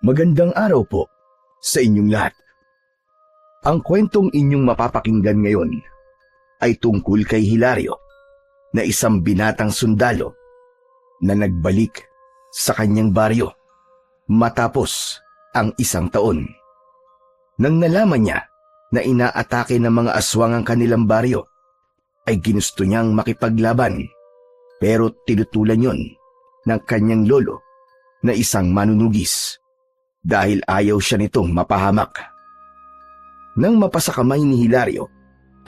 Magandang araw po sa inyong lahat. Ang kwentong inyong mapapakinggan ngayon ay tungkol kay Hilario na isang binatang sundalo na nagbalik sa kanyang baryo matapos ang isang taon. Nang nalaman niya na inaatake ng mga aswang ang kanilang baryo, ay ginusto niyang makipaglaban pero tinutulan yon ng kanyang lolo na isang manunugis dahil ayaw siya nitong mapahamak. Nang mapasakamay ni Hilario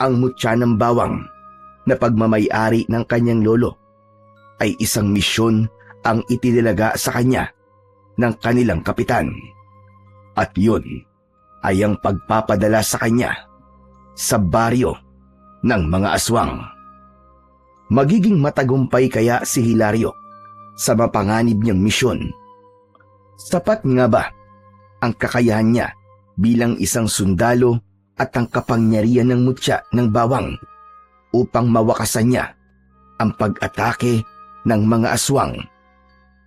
ang mutya ng bawang na pagmamay-ari ng kanyang lolo, ay isang misyon ang itinilaga sa kanya ng kanilang kapitan. At yun ay ang pagpapadala sa kanya sa baryo ng mga aswang. Magiging matagumpay kaya si Hilario sa mapanganib niyang misyon? Sapat nga ba ang kakayahan niya bilang isang sundalo at ang kapangyarihan ng mutya ng bawang upang mawakasan niya ang pag-atake ng mga aswang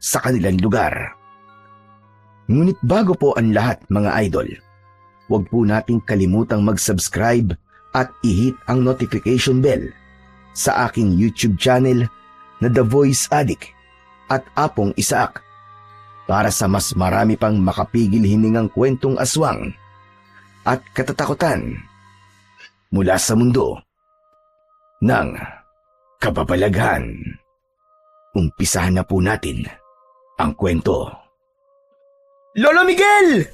sa kanilang lugar? Ngunit bago po ang lahat, mga idol, huwag po nating kalimutang mag-subscribe at i-hit ang notification bell sa aking YouTube channel na The Voice Addict at Apong Isaak, para sa mas marami pang makapigil hiningang kwentong aswang at katatakutan mula sa mundo ng kababalaghan. Umpisahan na po natin ang kwento. Lolo Miguel!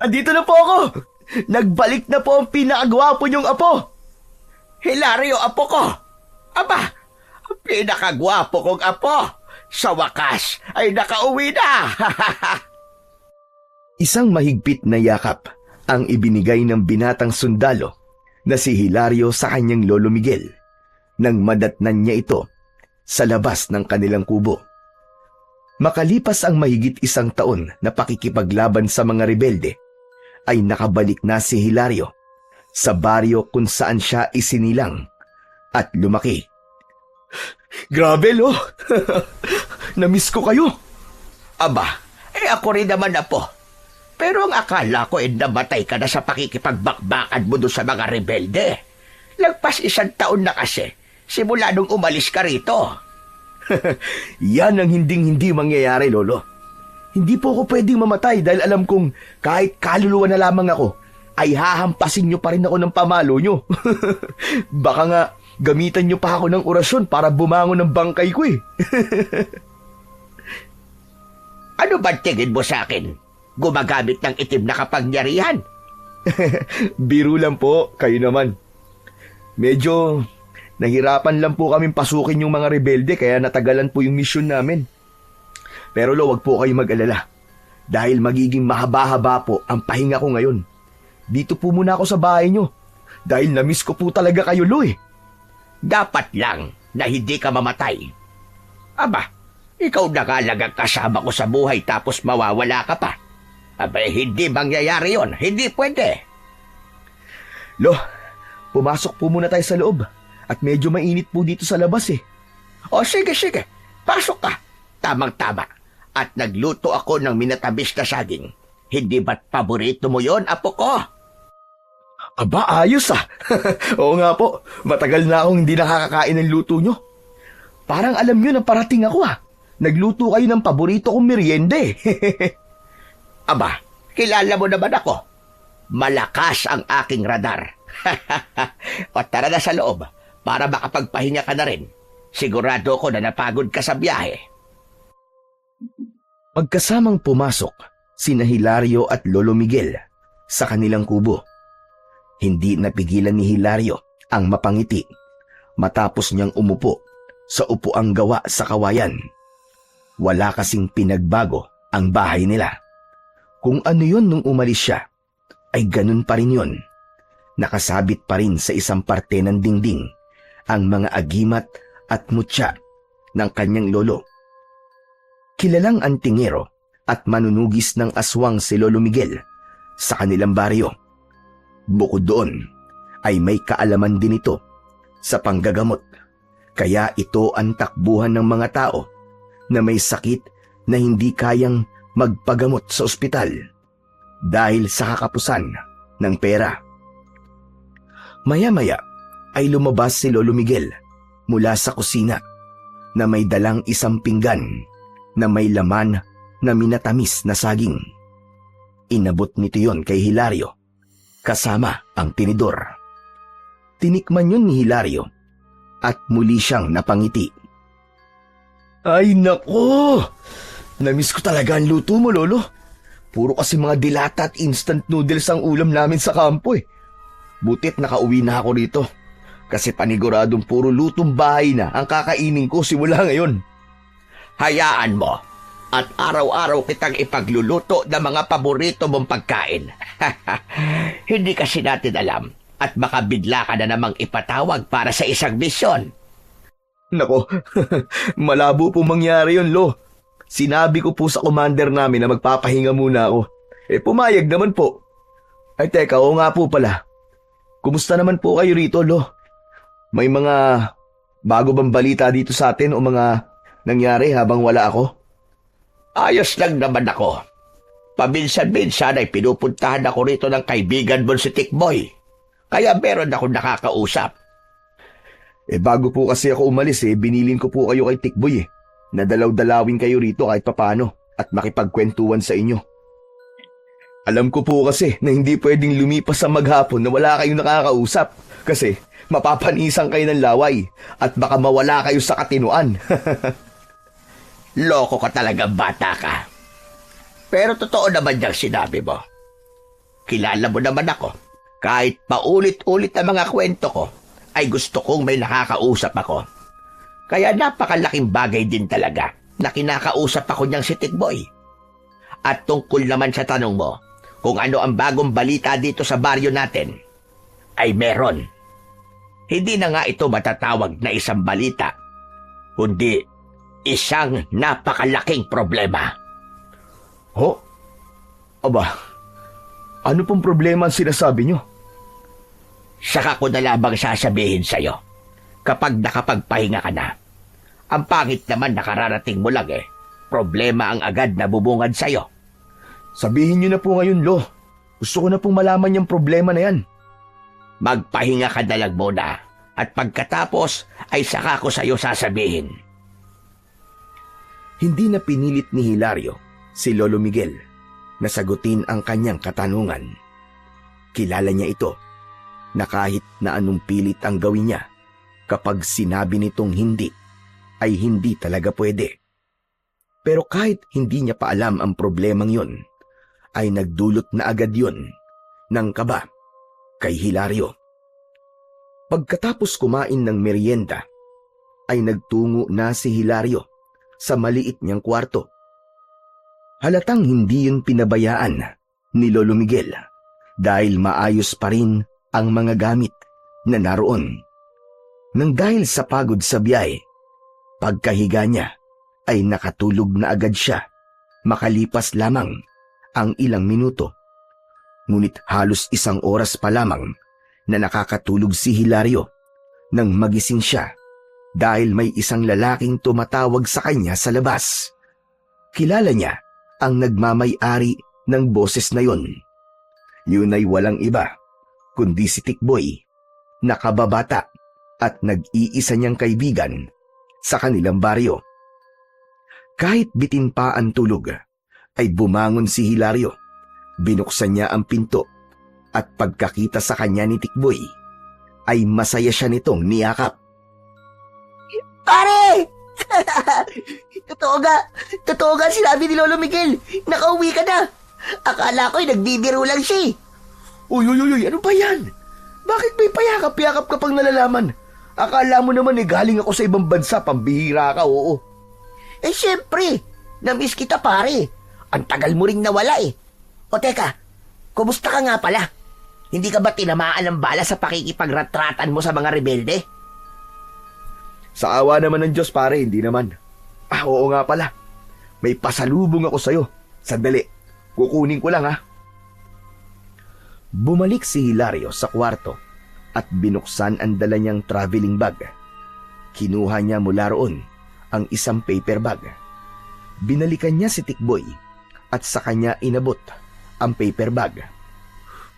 Andito na po ako! Nagbalik na po ang pinakagwapo niyong apo! Hilario, apo ko! Aba, ang pinakagwapo kong apo! Sa wakas ay nakauwi na! Isang mahigpit na yakap ang ibinigay ng binatang sundalo na si Hilario sa kanyang lolo Miguel nang madatnan niya ito sa labas ng kanilang kubo. Makalipas ang mahigit isang taon na pakikipaglaban sa mga rebelde, ay nakabalik na si Hilario sa baryo kung saan siya isinilang at lumaki. Grabe, lo! Namiss ko kayo. Aba, ako rin naman, apo. Pero ang akala ko namatay ka na sa pakikipagbakbakan mo doon sa mga rebelde. Lagpas isang taon na kasi, simula nung umalis ka rito. Yan ang hinding-hindi mangyayari, lolo. Hindi po ako pwedeng mamatay dahil alam kong kahit kaluluwa na lamang ako, ay hahampasin nyo pa rin ako ng pamalo nyo. Baka nga gamitan nyo pa ako ng orasyon para bumangon ng bangkay ko eh. Ano ba tingin mo sa akin? Gumagamit ng itim na kapangyarihan? Biro lang po, kayo naman. Medyo nahirapan lang po kaming pasukin yung mga rebelde kaya natagalan po yung misyon namin. Pero lo, wag po kayo mag-alala. Dahil magiging mahaba-haba po ang pahinga ko ngayon. Dito po muna ako sa bahay nyo. Dahil namiss ko po talaga kayo, lo eh. Dapat lang na hindi ka mamatay. Aba, ikaw na nga lang ang kasama ko sa buhay tapos mawawala ka pa. Aba, hindi mangyayari yon. Hindi pwede. Lo, pumasok po muna tayo sa loob. At medyo mainit po dito sa labas eh. O sige. Pasok ka. Tamang-tama. At nagluto ako ng minatabis na saging. Hindi ba't paborito mo yon, apo ko? Aba, ayos ah. Oo nga po, matagal na akong hindi nakakakain ng luto nyo. Parang alam nyo na parating ako ah. Nagluto kayo ng paborito kong meriende. Aba, kilala mo naman ako. Malakas ang aking radar. O tara na sa loob para makapagpahinga ka na rin. Sigurado ko na napagod ka sa biyahe. Magkasamang pumasok sina Hilario at Lolo Miguel sa kanilang kubo. Hindi napigilan ni Hilario ang mapangiti matapos niyang umupo sa upuang gawa sa kawayan. Wala kasing pinagbago ang bahay nila. Kung ano yon nung umalis siya, ay ganun pa rin yon. Nakasabit pa rin sa isang parte ng dingding ang mga agimat at mutya ng kanyang lolo. Kilalang antingero at manunugis ng aswang si Lolo Miguel sa kanilang baryo. Bukod doon, ay may kaalaman din ito sa panggagamot, kaya ito ang takbuhan ng mga tao na may sakit na hindi kayang magpagamot sa ospital dahil sa kakapusan ng pera. Maya-maya ay lumabas si Lolo Miguel mula sa kusina na may dalang isang pinggan na may laman na minatamis na saging. Inabot nito yon kay Hilario kasama ang tinidor. Tinikman yun ni Hilario at muli siyang napangiti. Ay nako! Namiss ko talaga ang luto mo, Lolo. Puro kasi mga dilata at instant noodles ang ulam namin sa kampo eh. Butit nakauwi na ako rito. Kasi paniguradong puro lutong bahay na ang kakainin ko simula ngayon. Hayaan mo at araw-araw kitang ipagluluto ng mga paborito mong pagkain. Hindi kasi natin alam at baka bigla ka na namang ipatawag para sa isang misyon. Nako, malabo po mangyari yun, Lo. Sinabi ko po sa commander namin na magpapahinga muna ako. Pumayag naman po. Ay teka, oo nga po pala. Kumusta naman po kayo rito, Lo? May mga bago bang balita dito sa atin o mga nangyari habang wala ako? Ayos lang naman ako. Paminsan-minsan ay pinupuntahan ako rito ng kaibigan mo si Tikboy. Kaya meron akong nakakausap. Bago po kasi ako umalis binilin ko po kayo kay Tikboy Nadalaw-dalawin kayo rito kahit papano at makipagkwentuhan sa inyo. Alam ko po kasi na hindi pwedeng lumipas sa maghapon na wala kayong nakakausap kasi mapapanisan kayo ng laway at baka mawala kayo sa katinuan. Loko ka talagang bata ka. Pero totoo naman yung sinabi mo. Kilala mo naman ako. Kahit paulit-ulit ang mga kwento ko, ay gusto kong may nakakausap ako. Kaya napakalaking bagay din talaga na kinakausap ako niyang si Tikboy. At tungkol naman sa tanong mo, kung ano ang bagong balita dito sa baryo natin, ay meron. Hindi na nga ito matatawag na isang balita, kundi isang napakalaking problema. Ho? Aba, ano pong problema ang sinasabi niyo? Saka ko na labang sasabihin sa'yo, kapag nakapagpahinga ka na. Ang pangit naman nakararating mo lang problema ang agad na bubungad sa'yo. Sabihin niyo na po ngayon, Lo. Gusto ko na pong malaman yung problema na yan. Magpahinga ka na lang muna at pagkatapos ay saka ko sa'yo sasabihin. Hindi na pinilit ni Hilario si Lolo Miguel na sagutin ang kanyang katanungan. Kilala niya ito na kahit na anong pilit ang gawin niya, kapag sinabi nitong hindi, ay hindi talaga pwede. Pero kahit hindi niya pa alam ang problemang yun, ay nagdulot na agad yun ng kaba kay Hilario. Pagkatapos kumain ng merienda, ay nagtungo na si Hilario sa maliit niyang kwarto. Halatang hindi yun pinabayaan ni Lolo Miguel dahil maayos pa rin ang mga gamit na naroon. Nang dahil sa pagod sa biyahe, pagkahiga niya ay nakatulog na agad siya makalipas lamang ang ilang minuto. Ngunit halos 1 oras pa lamang na nakakatulog si Hilario nang magising siya dahil may isang lalaking tumatawag sa kanya sa labas. Kilala niya ang nagmamay-ari ng boses na yon. Yun ay walang iba kundi si Tikboy, nakababata at nag-iisa niyang kaibigan sa kanilang baryo. Kahit bitin pa ang tulog, ay bumangon si Hilario. Binuksan niya ang pinto at pagkakita sa kanya ni Tikboy, ay masaya siya nitong niyakap. Pare! Totoo nga sinabi ni Lolo Miguel. Nakauwi ka na. Akala ko'y nagbibiro lang siya. Uy, ano ba yan? Bakit may payakap-yakap ka pang nalalaman? Akala mo naman galing ako sa ibang bansa, pambihira ka, oo. Siyempre, namiss kita pare. Ang tagal mo ring nawala O teka, kumusta ka nga pala? Hindi ka ba tinamaan ng bala sa pakikipagretratan mo sa mga rebelde? Sa awa naman ng Diyos pare, hindi naman. Oo nga pala. May pasalubong ako sa'yo. Sandali, kukunin ko lang ha. Bumalik si Hilario sa kwarto at binuksan ang dala niyang traveling bag. Kinuha niya mula roon ang isang paper bag. Binalikan niya si Tikboy at sa kanya inabot ang paper bag.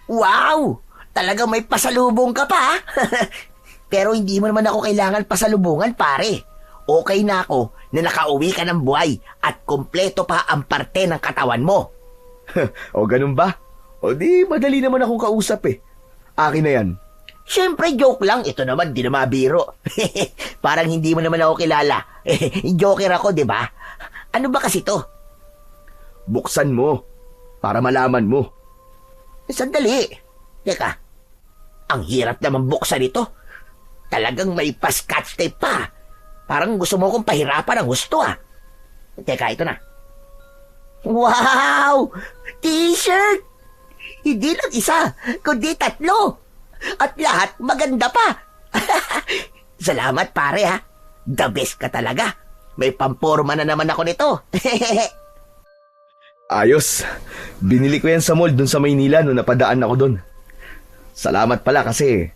Wow! Talagang may pasalubong ka pa, ha? Pero hindi mo naman ako kailangan pasalubungan, pare. Okay na ako na nakauwi ka ng buhay at kumpleto pa ang parte ng katawan mo. O ganun ba? O di madali naman akong kausap eh. Akin na yan. Siyempre, joke lang. Ito naman, di na mabiro. Parang hindi mo naman ako kilala. Joker ako, di ba? Ano ba kasi to? Buksan mo para malaman mo. Sandali. Teka, ang hirap naman buksan ito. Talagang may pa-scotch tape pa. Parang gusto mo kong pahirapan ang gusto, ah. Teka, ito na. Wow! T-shirt! Hindi lang isa, kundi 3. At lahat maganda pa. Salamat, pare, ha. The best ka talaga. May pamporma na naman ako nito. Ayos. Binili ko yan sa mall dun sa Maynila nung napadaan ako dun. Salamat pala kasi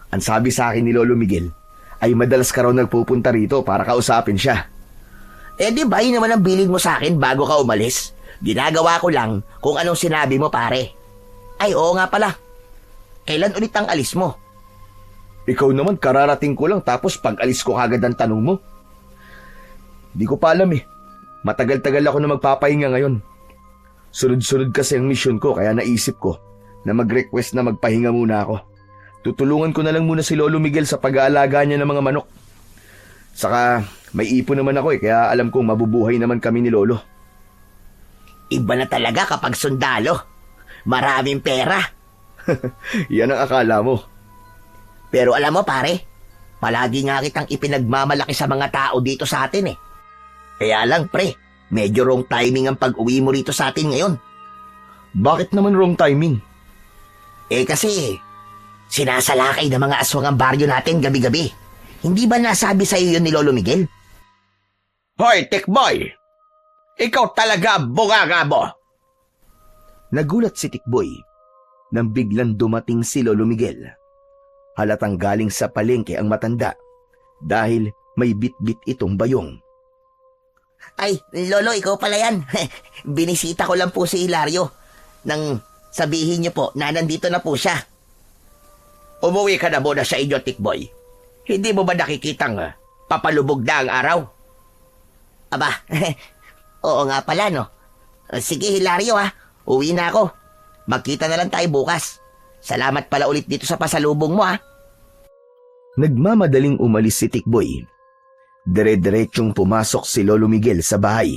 ang sabi sa akin ni Lolo Miguel ay madalas ka raw nagpupunta rito para kausapin siya. Di ba yun naman ang bilin mo sa akin bago ka umalis? Ginagawa ko lang kung anong sinabi mo, pare. Ay, oo nga pala. Kailan ulit ang alis mo? Ikaw naman kararating ko lang tapos pag alis ko kagad ang tanong mo. Di ko pa alam eh. Matagal-tagal ako na magpapahinga ngayon. Sunod-sunod kasi ang mission ko kaya naisip ko na mag-request na magpahinga muna ako. Tutulungan ko na lang muna si Lolo Miguel sa pag-aalaga niya ng mga manok. Saka may ipon naman ako eh kaya alam kong mabubuhay naman kami ni Lolo. Iba na talaga kapag sundalo. Maraming pera. Yan ang akala mo. Pero alam mo, pare, palagi nga kitang ipinagmamalaki sa mga tao dito sa atin eh. Kaya lang, pre, medyo wrong timing ang pag-uwi mo rito sa atin ngayon. Bakit naman wrong timing? Kasi sinasalakay ng mga aswang ang baryo natin gabi-gabi. Hindi ba nasabi sa iyo yun ni Lolo Miguel? Hoy, Tikboy! Ikaw talaga bunganga mo! Nagulat si Tikboy nang biglang dumating si Lolo Miguel. Halatang galing sa palengke ang matanda dahil may bit-bit itong bayong. Ay, Lolo, ikaw pala yan. Binisita ko lang po si Hilario nang sabihin niyo po na nandito na po siya. Umuwi ka na muna sa inyo, Tikboy. Hindi mo ba nakikitang papalubog na ang araw? Aba, oo nga pala, no? Sige, Hilario, ha. Uwi na ako. Magkita na lang tayo bukas. Salamat pala ulit dito sa pasalubong mo, ha. Nagmamadaling umalis si Tikboy. Dire-diretsyong pumasok si Lolo Miguel sa bahay.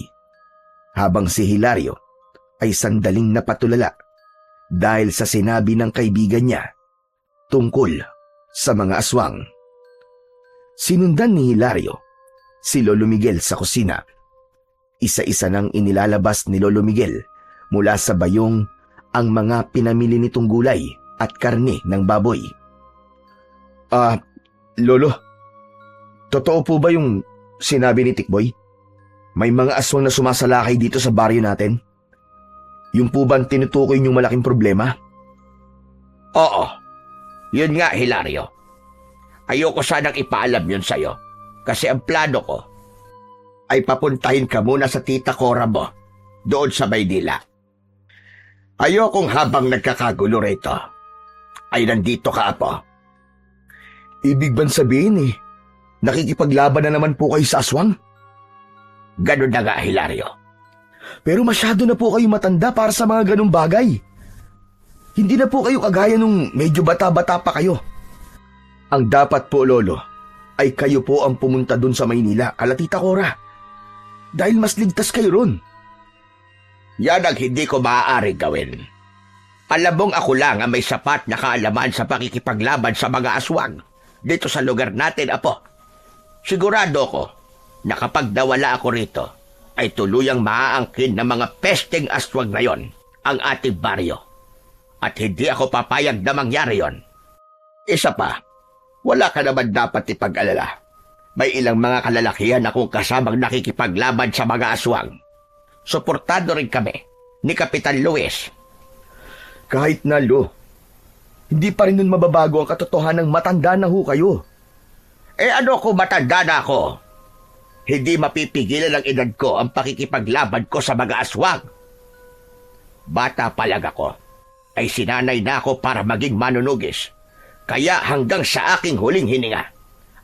Habang si Hilario ay sandaling napatulala dahil sa sinabi ng kaibigan niya tungkol sa mga aswang. Sinundan ni Hilario si Lolo Miguel sa kusina. Isa-isa nang inilalabas ni Lolo Miguel mula sa bayong ang mga pinamili nitong gulay at karne ng baboy. Lolo, totoo po ba yung sinabi ni Tikboy? May mga aswang na sumasalakay dito sa baryo natin? Yung po bang tinutukoy niyong malaking problema? Oo. Yun nga, Hilario. Ayoko sanang ipaalam yun sa'yo. Kasi ang plano ko ay papuntahin ka muna sa tita Cora mo doon sa Maynila. Ayokong habang nagkakagulo rito ay nandito ka, Apo. Ibig bang sabihin nakikipaglaban na naman po kayo sa aswang? Ganun na nga, Hilario. Pero masyado na po kayo matanda para sa mga ganung bagay. Hindi na po kayo kagaya nung medyo bata-bata pa kayo. Ang dapat po, Lolo, ay kayo po ang pumunta dun sa Maynila, kala Tita Cora. Dahil mas ligtas kayo ron. Yan ang hindi ko maaaring gawin. Alam mong ako lang ang may sapat na kaalaman sa pakikipaglaban sa mga aswang dito sa lugar natin, Apo. Sigurado ko na kapag nawala ako rito, ay tuluyang maaangkin ng mga pesteng aswang na yon ang ating baryo. At hindi ako papayag na mangyari yon. Isa pa, wala ka naman dapat ipag-alala. May ilang mga kalalakihan akong kasamang nakikipaglaban sa mga aswang. Suportado rin kami ni Kapitan Luis. Kahit na, Lo, hindi pa rin nun mababago ang katotohanan ng matanda na ho kayo. Ano kung matanda na ako? Hindi mapipigilan ng edad ko ang pakikipaglaban ko sa mga aswang. Bata palag ako, ay sinanay na ako para maging manunugis. Kaya hanggang sa aking huling hininga,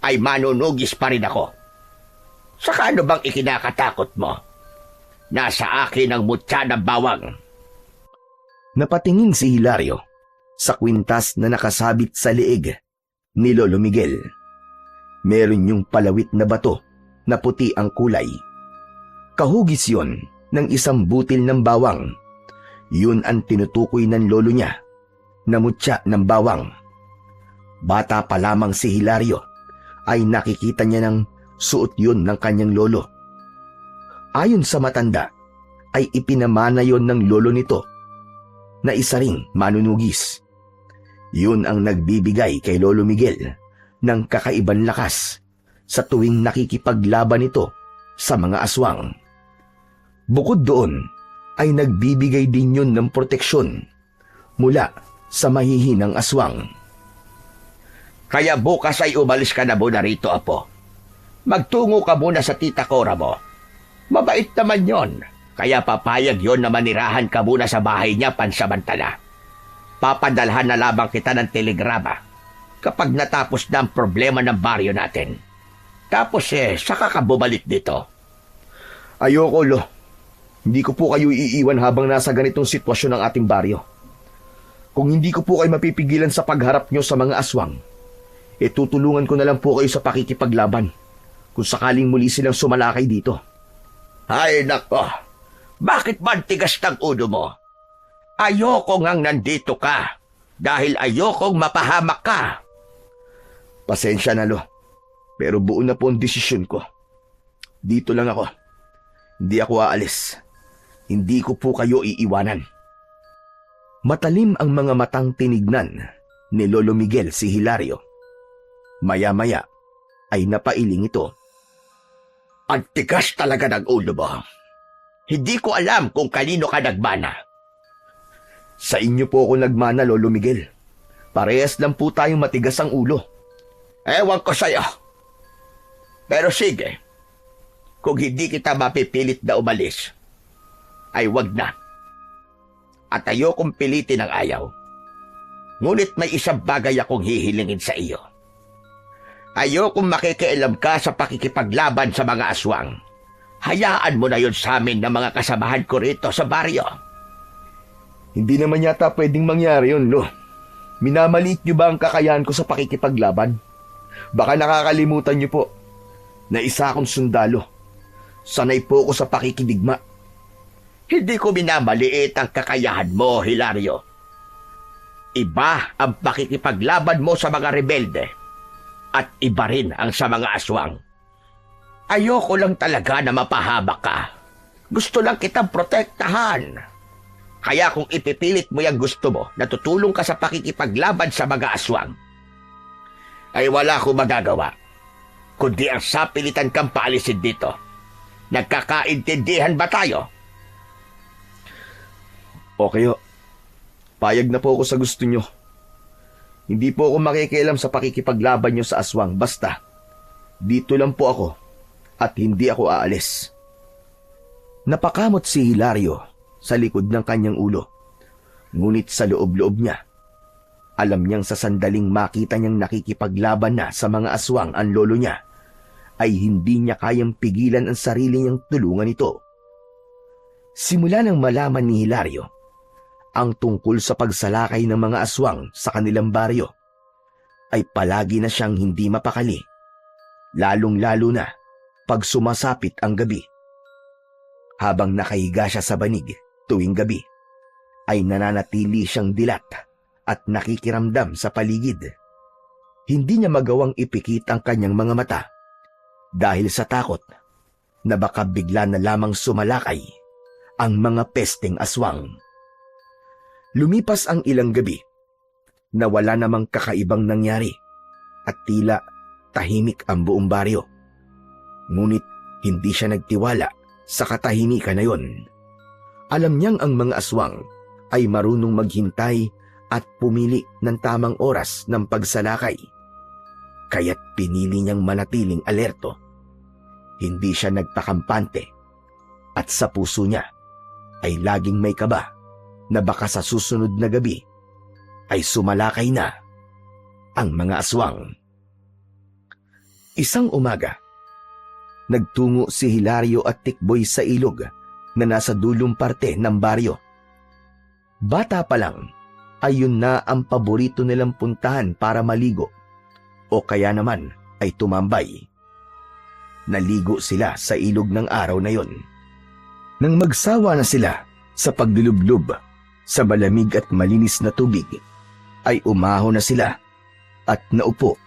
ay manunugis pa rin ako. Saka ano bang ikinakatakot mo? Nasa akin ang mutya ng bawang. Napatingin si Hilario sa kwintas na nakasabit sa leeg ni Lolo Miguel. Meron yung palawit na bato na puti ang kulay. Kahugis yon ng isang butil ng bawang. Yun ang tinutukoy ng lolo niya na mutya ng bawang. Bata pa lamang si Hilario ay nakikita niya ng suot yun ng kanyang lolo. Ayon sa matanda ay ipinamana yon ng lolo nito na isa ring manunugis. Yun ang nagbibigay kay Lolo Miguel ng kakaibang lakas sa tuwing nakikipaglaban ito sa mga aswang. Bukod doon ay nagbibigay din yun ng proteksyon mula sa mahihinang aswang. Kaya bukas ay umalis ka na muna rito, Apo. Magtungo ka muna sa tita Cora mo. Mabait naman yon. Kaya papayag yon na manirahan ka muna sa bahay niya pansamantala. Papadalhan na lamang kita ng telegrama kapag natapos na ang problema ng baryo natin. Tapos saka ka bumalik dito. Ayoko, Lo. Hindi ko po kayo iiwan habang nasa ganitong sitwasyon ng ating baryo. Kung hindi ko po kayo mapipigilan sa pagharap nyo sa mga aswang, tutulungan ko na lang po kayo sa pakikipaglaban kung sakaling muli silang sumalakay dito. Ay nako, bakit ba ang tigas ng ulo mo? Ayoko ngang nandito ka dahil ayokong mapahamak ka. Pasensya na, Lo. Pero buo na po ang desisyon ko. Dito lang ako. Hindi ako aalis. Hindi ko po kayo iiwanan. Matalim ang mga matang tinignan ni Lolo Miguel si Hilario. Maya-maya ay napailing ito. Ang tigas talaga ng ulo mo. Hindi ko alam kung kanino ka nagmana. Sa inyo po ako nagmana, Lolo Miguel. Parehas lang po tayong matigas ang ulo. Ewan ko sa'yo. Pero sige, kung hindi kita mapipilit na umalis, ay wag na. At ayokong pilitin ang ayaw. Ngunit may isang bagay akong hihilingin sa iyo. Ayokong makikialam ka sa pakikipaglaban sa mga aswang. Hayaan mo na yun sa amin ng mga kasamahan ko rito sa baryo. Hindi naman yata pwedeng mangyari yun, Lo. Minamaliit niyo ba ang kakayahan ko sa pakikipaglaban? Baka nakakalimutan niyo po na isa akong sundalo. Sanay po ako sa pakikidigma. Hindi ko minamaliit ang kakayahan mo, Hilario. Iba ang pakikipaglaban mo sa mga rebelde at iba rin ang sa mga aswang. Ayoko lang talaga na mapahamak ka. Gusto lang kitang protektahan. Kaya kung ipipilit mo yung gusto mo na tutulong ka sa pakikipaglaban sa mga aswang, ay wala akong magagawa, kundi ang sapilitan kang paalisin dito. Nagkakaintindihan ba tayo? Okay, ho. Payag na po ako sa gusto nyo. Hindi po ako makikialam sa pakikipaglaban nyo sa aswang. Basta, dito lang po ako at hindi ako aalis. Napakamot si Hilario sa likod ng kanyang ulo. Ngunit sa loob-loob niya, alam niyang sa sandaling makita niyang nakikipaglaban na sa mga aswang ang lolo niya, ay hindi niya kayang pigilan ang sarili niyang tulungan ito. Simula nang malaman ni Hilario ang tungkol sa pagsalakay ng mga aswang sa kanilang baryo, ay palagi na siyang hindi mapakali, lalong-lalo na pag sumasapit ang gabi. Habang nakahiga siya sa banig tuwing gabi, ay nananatili siyang dilat at nakikiramdam sa paligid. Hindi niya magawang ipikit ang kanyang mga mata dahil sa takot na baka bigla na lamang sumalakay ang mga pesteng aswang. Lumipas ang ilang gabi na wala namang kakaibang nangyari at tila tahimik ang buong baryo. Ngunit hindi siya nagtiwala sa katahimikan na yon. Alam niyang ang mga aswang ay marunong maghintay at pumili ng tamang oras ng pagsalakay. Kaya't pinili niyang manatiling alerto. Hindi siya nagpakampante at sa puso niya ay laging may kaba na baka sa susunod na gabi ay sumalakay na ang mga aswang. Isang umaga, nagtungo si Hilario at Tikboy sa ilog na nasa dulong parte ng baryo. Bata pa lang ay yun na ang paborito nilang puntahan para maligo o kaya naman ay tumambay. Naligo sila sa ilog ng araw na yon. Nang magsawa na sila sa pagdulublob sa malamig at malinis na tubig, ay umahon na sila at naupo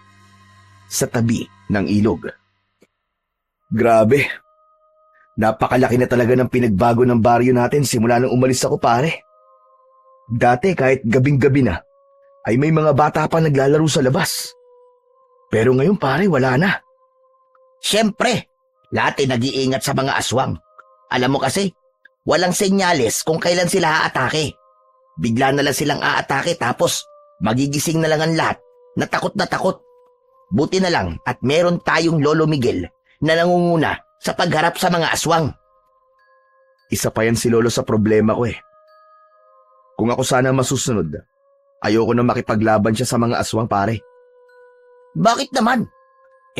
sa tabi ng ilog. Grabe, napakalaki na talaga ng pinagbago ng baryo natin simula nang umalis ako, pare. Dati kahit gabing-gabi na, ay may mga bata pa naglalaro sa labas. Pero ngayon, pare, wala na. Siyempre, lahat ay nag-iingat sa mga aswang. Alam mo kasi, walang senyales kung kailan sila aatake. Bigla na lang silang aatake tapos magigising na lang ang lahat na takot na takot. Buti na lang at meron tayong Lolo Miguel na nangunguna sa pagharap sa mga aswang. Isa pa yan si Lolo sa problema ko eh. Kung ako sana masusunod, ayoko na makipaglaban siya sa mga aswang, pare. Bakit naman?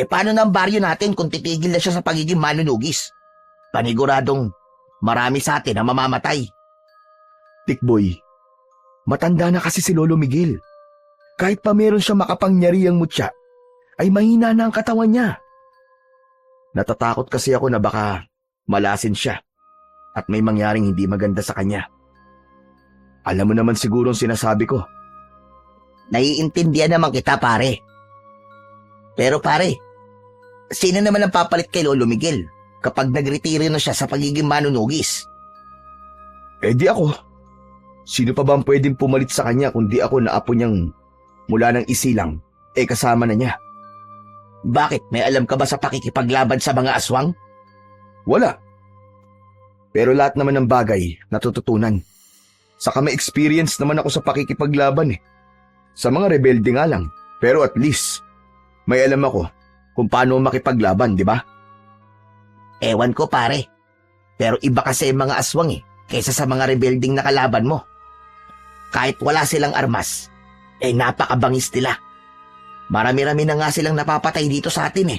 Paano na ang baryo natin kung titigil na siya sa pagiging manunugis? Paniguradong marami sa atin ang mamamatay. Tikboy, matanda na kasi si Lolo Miguel. Kahit pa meron siya makapangyarihang mutya, ay mahina na ang katawan niya. Natatakot kasi ako na baka malasin siya at may mangyaring hindi maganda sa kanya. Alam mo naman siguro ang sinasabi ko. Naiintindihan naman kita, pare. Pero pare, sino naman ang papalit kay Lolo Miguel kapag nagretiro na siya sa pagiging manunugis? Di ako. Sino pa ba ang pwedeng pumalit sa kanya kundi ako na apo niyang mula ng isilang, kasama na niya? Bakit? May alam ka ba sa pakikipaglaban sa mga aswang? Wala. Pero lahat naman ng bagay natututunan. Saka may experience naman ako sa pakikipaglaban eh. Sa mga rebelde nga lang. Pero at least, may alam ako kung paano makipaglaban, di ba? Ewan ko, pare. Pero iba kasi ang mga aswang kaysa sa mga rebelding na kalaban mo. Kahit wala silang armas, napakabangis nila. Marami-rami na nga silang napapatay dito sa atin.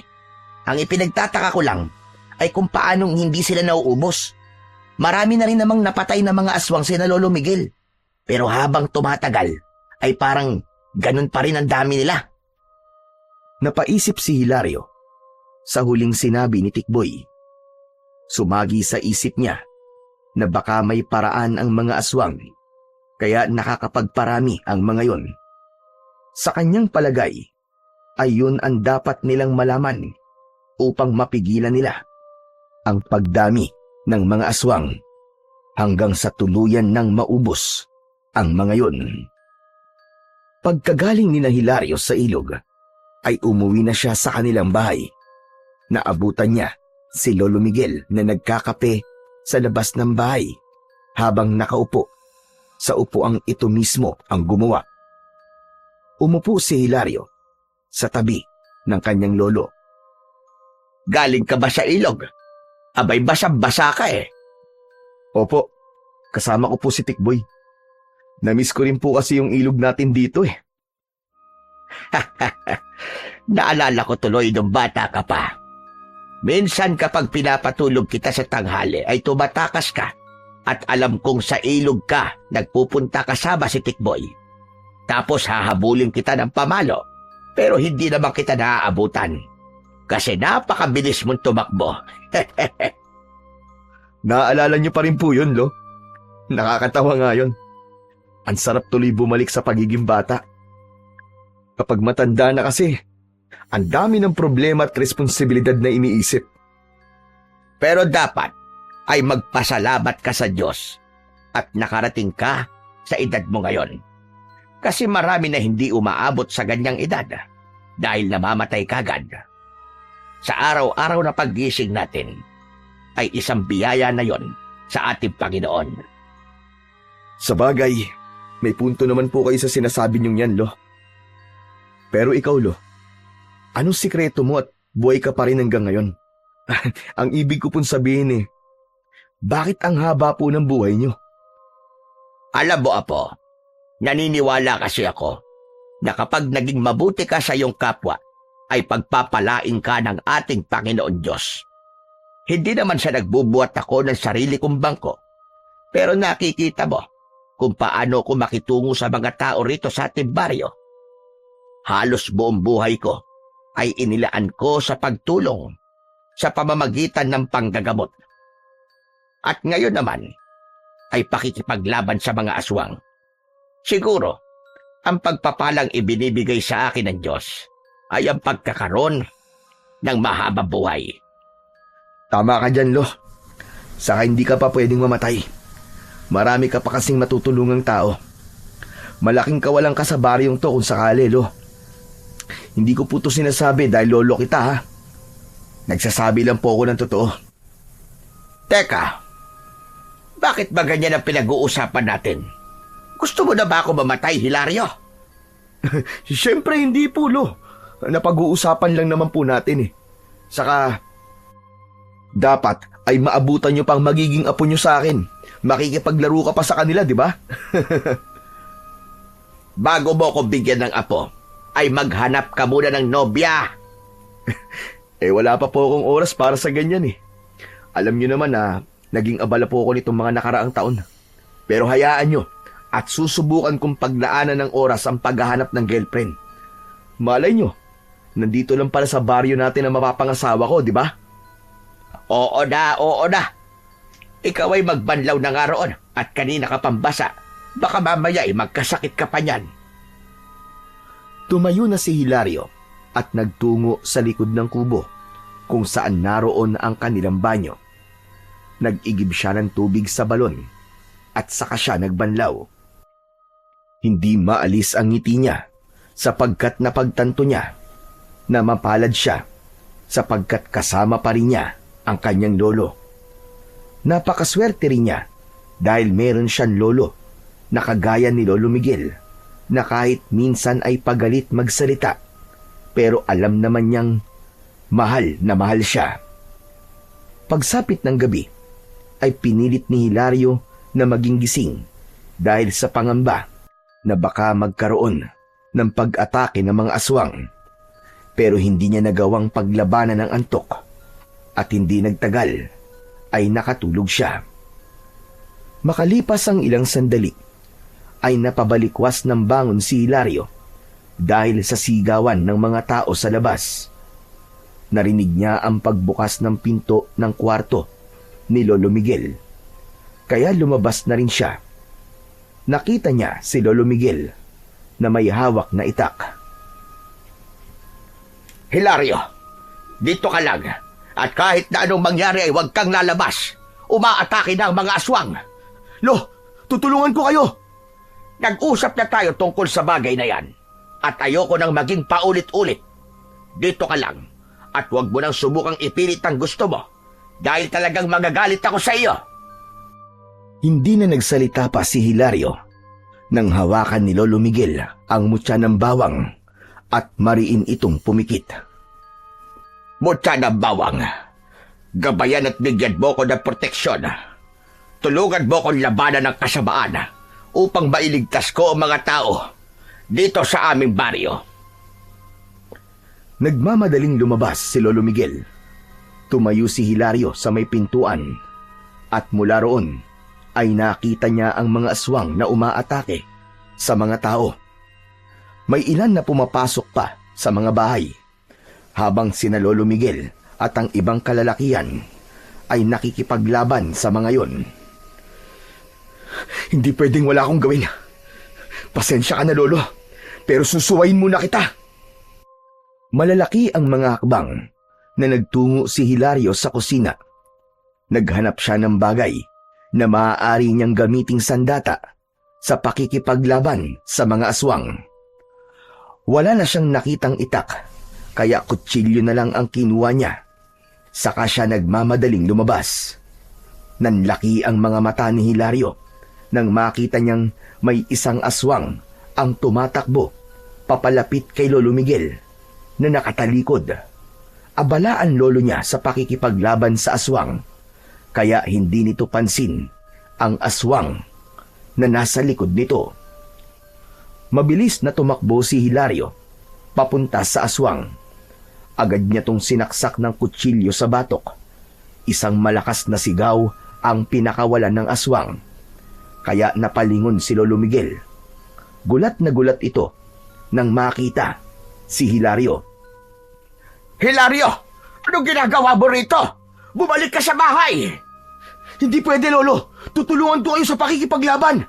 Ang ipinagtataka ko lang ay kung paanong hindi sila nauubos. Marami na rin namang napatay na mga aswang sina Lolo Miguel. Pero habang tumatagal, ay parang ganun pa rin ang dami nila. Napaisip si Hilario sa huling sinabi ni Tikboy. Sumagi sa isip niya na baka may paraan ang mga aswang, kaya nakakapagparami ang mga yon. Sa kanyang palagay, ay yun ang dapat nilang malaman upang mapigilan nila ang pagdami ng mga aswang hanggang sa tuluyan ng maubos ang mga yon. Pagkagaling ni Hilario sa ilog, ay umuwi na siya sa kanilang bahay. Naabutan niya si Lolo Miguel na nagkakape sa labas ng bahay habang nakaupo sa upuang ito mismo ang gumawa. Umupo si Hilario sa tabi ng kanyang lolo. Galing ka ba sa ilog? Abay, basang-basa ka Opo, kasama ko po si Tikboy. Namiss ko rin po kasi yung ilog natin dito Naalala ko tuloy nung bata ka pa. Minsan kapag pinapatulog kita sa tanghali ay tumatakas ka at alam kong sa ilog ka nagpupunta kasama si Tikboy. Tapos hahabulin kita ng pamalo pero hindi naman kita naaabutan kasi napakabilis mong tumakbo. Naaalala niyo pa rin po yun, Lo? Nakakatawa nga yun. Ang sarap tuloy bumalik sa pagiging bata. Kapag matanda na kasi, ang dami ng problema at responsibilidad na iniisip. Pero dapat ay magpasalamat ka sa Diyos at nakarating ka sa edad mo ngayon. Kasi marami na hindi umaabot sa ganyang edad dahil namamatay kagad. Sa araw-araw na paggising natin ay isang biyaya na yon sa ating Panginoon. Sa bagay, may punto naman po kayo sa sinasabi niyong yan, Lo. Pero ikaw, Lo, anong sikreto mo at buhay ka pa rin hanggang ngayon? Ang ibig ko pong sabihin bakit ang haba po ng buhay niyo? Alam mo, Apo, naniniwala kasi ako na kapag naging mabuti ka sa iyong kapwa, ay pagpapalain ka ng ating Panginoon Diyos. Hindi naman siya nagbubuhat ako ng sarili kong bangko, pero nakikita mo kung paano ko makitungo sa mga tao rito sa ating baryo. Halos buong buhay ko ay inilaan ko sa pagtulong sa pamamagitan ng panggagamot. At ngayon naman ay pakikipaglaban sa mga aswang. Siguro, ang pagpapalang ibinibigay sa akin ng Diyos ay ang pagkakaroon ng mahabang buhay. Tama ka dyan, Lo. Saka hindi ka pa pwedeng mamatay. Marami ka pa kasing matutulungang tao. Malaking kawalan ka sa baryong to kung sakali, Lo. Hindi ko po to sinasabi dahil lolo kita, ha. Nagsasabi lang po ako ng totoo. Teka, bakit ba ganyan ang pinag-uusapan natin? Gusto mo na ba ako mamatay, Hilario? Siyempre hindi po, Lo. Napag-uusapan lang naman po natin eh. Saka, dapat ay maabutan nyo pang magiging apo nyo sa akin. Makikipaglaro ka pa sa kanila, di ba? Bago mo ko bigyan ng apo, ay maghanap ka muna ng nobya. Wala pa po akong oras para sa ganyan eh. Alam nyo naman na naging abala po ako nitong mga nakaraang taon. Pero hayaan nyo at susubukan kong paglaanan ng oras ang paghahanap ng girlfriend. Malay nyo, nandito lang pala sa baryo natin ang mapapangasawa ko, di ba? Oo na. Ikaw ay magbanlaw na nga roon at kanina ka pambasa. Baka mamaya ay magkasakit ka pa niyan. Tumayo na si Hilario at nagtungo sa likod ng kubo kung saan naroon ang kanilang banyo. Nag-igib siya ng tubig sa balon at saka siya nagbanlaw. Hindi maalis ang ngiti niya sapagkat napagtanto niya na mapalad siya sapagkat kasama pa rin niya ang kanyang lolo. Napakaswerte rin niya dahil meron siyang lolo na kagaya ni Lolo Miguel na kahit minsan ay pagalit magsalita pero alam naman niyang mahal na mahal siya. Pagsapit ng gabi ay pinilit ni Hilario na maging gising dahil sa pangamba na baka magkaroon ng pag-atake ng mga aswang. Pero hindi niya nagawang paglabanan ng antok at hindi nagtagal ay nakatulog siya. Makalipas ang ilang sandali ay napabalikwas ng bangon si Hilario dahil sa sigawan ng mga tao sa labas. Narinig niya ang pagbukas ng pinto ng kwarto ni Lolo Miguel. Kaya lumabas na rin siya. Nakita niya si Lolo Miguel na may hawak na itak. Hilario, dito ka lang. At kahit na anong mangyari ay huwag kang lalabas. Umaatake na ang mga aswang. Lo, tutulungan ko kayo! Nag-usap na tayo tungkol sa bagay na yan. At ayoko nang maging paulit-ulit. Dito ka lang. At huwag mo nang subukang ipilit ang gusto mo. Dahil talagang magagalit ako sa iyo. Hindi na nagsalita pa si Hilario nang hawakan ni Lolo Miguel ang mutya ng bawang at mariin itong pumikit. Mutya ng bawang. Gabayan at bigyan mo ko ng proteksyon. Tulungan mo kong labanan ng kasamaan upang mailigtas ko ang mga tao dito sa aming baryo. Nagmamadaling lumabas si Lolo Miguel. Tumayo si Hilario sa may pintuan at mula roon ay nakita niya ang mga aswang na umaatake sa mga tao. May ilan na pumapasok pa sa mga bahay habang sina Lolo Miguel at ang ibang kalalakihan ay nakikipaglaban sa mga yon. Hindi pwedeng wala akong gawin. Pasensya ka na, Lolo, pero susuwayin muna kita. Malalaki ang mga hakbang na nagtungo si Hilario sa kusina. Naghanap siya ng bagay na maaari niyang gamiting sandata sa pakikipaglaban sa mga aswang. Wala na siyang nakitang itak, kaya kutsilyo na lang ang kinuha niya. Saka siya nagmamadaling lumabas. Nanlaki ang mga mata ni Hilario nang makita niyang may isang aswang ang tumatakbo papalapit kay Lolo Miguel na nakatalikod. Abala ang lolo niya sa pakikipaglaban sa aswang, kaya hindi nito pansin ang aswang na nasa likod nito. Mabilis na tumakbo si Hilario papunta sa aswang. Agad niya tong sinaksak ng kutsilyo sa batok. Isang malakas na sigaw ang pinakawalan ng aswang. Kaya napalingon si Lolo Miguel. Gulat na gulat ito nang makita si Hilario. Hilario! Anong ginagawa mo rito? Bumalik ka sa bahay! Hindi pwede, Lolo! Tutulungan ko kayo sa pakikipaglaban!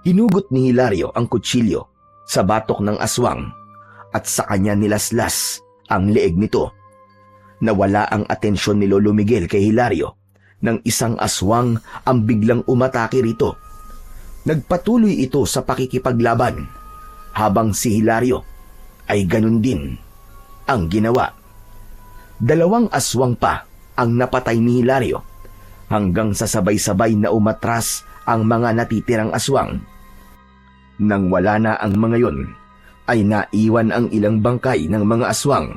Hinugot ni Hilario ang kutsilyo sa batok ng aswang at sa kanya nilaslas ang leeg nito. Nawala ang atensyon ni Lolo Miguel kay Hilario nang isang aswang ang biglang umatake rito. Nagpatuloy ito sa pakikipaglaban habang si Hilario ay ganun din ang ginawa. 2 aswang pa ang napatay ni Hilario hanggang sa sabay-sabay na umatras ang mga natitirang aswang. Nang wala na ang mga yon, ay naiwan ang ilang bangkay ng mga aswang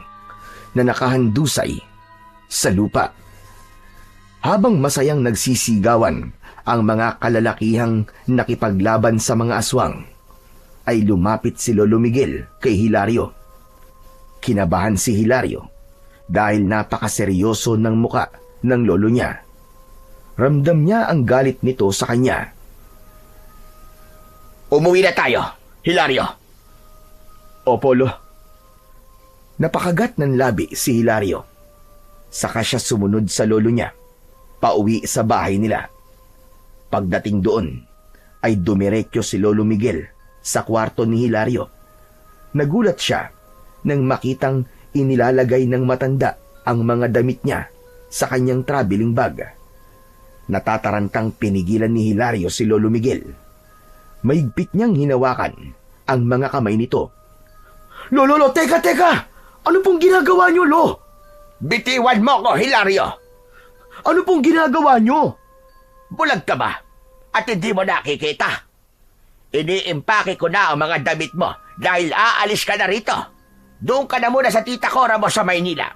na nakahandusay sa lupa. Habang masayang nagsisigawan ang mga kalalakihang nakipaglaban sa mga aswang, ay lumapit si Lolo Miguel kay Hilario. Kinabahan si Hilario dahil napakaseryoso ng muka ng lolo niya. Ramdam niya ang galit nito sa kanya. Umuwi na tayo, Hilario. Opo, Lo. Napakagat ng labi si Hilario. Saka siya sumunod sa lolo niya, pauwi sa bahay nila. Pagdating doon, ay dumiretso si Lolo Miguel sa kwarto ni Hilario. Nagulat siya nang makitang inilalagay ng matanda ang mga damit niya sa kanyang traveling bag. Natatarantang pinigilan ni Hilario si Lolo Miguel. Mahigpit niyang hinawakan ang mga kamay nito. Lolo, teka! Ano pong ginagawa niyo, Lo? Bitiwan mo ko, Hilario! Ano pong ginagawa niyo? Bulag ka ba? At hindi mo nakikita? Iniimpake ko na ang mga damit mo dahil aalis ka na rito. Doon ka na muna sa tita Cora mo sa Maynila.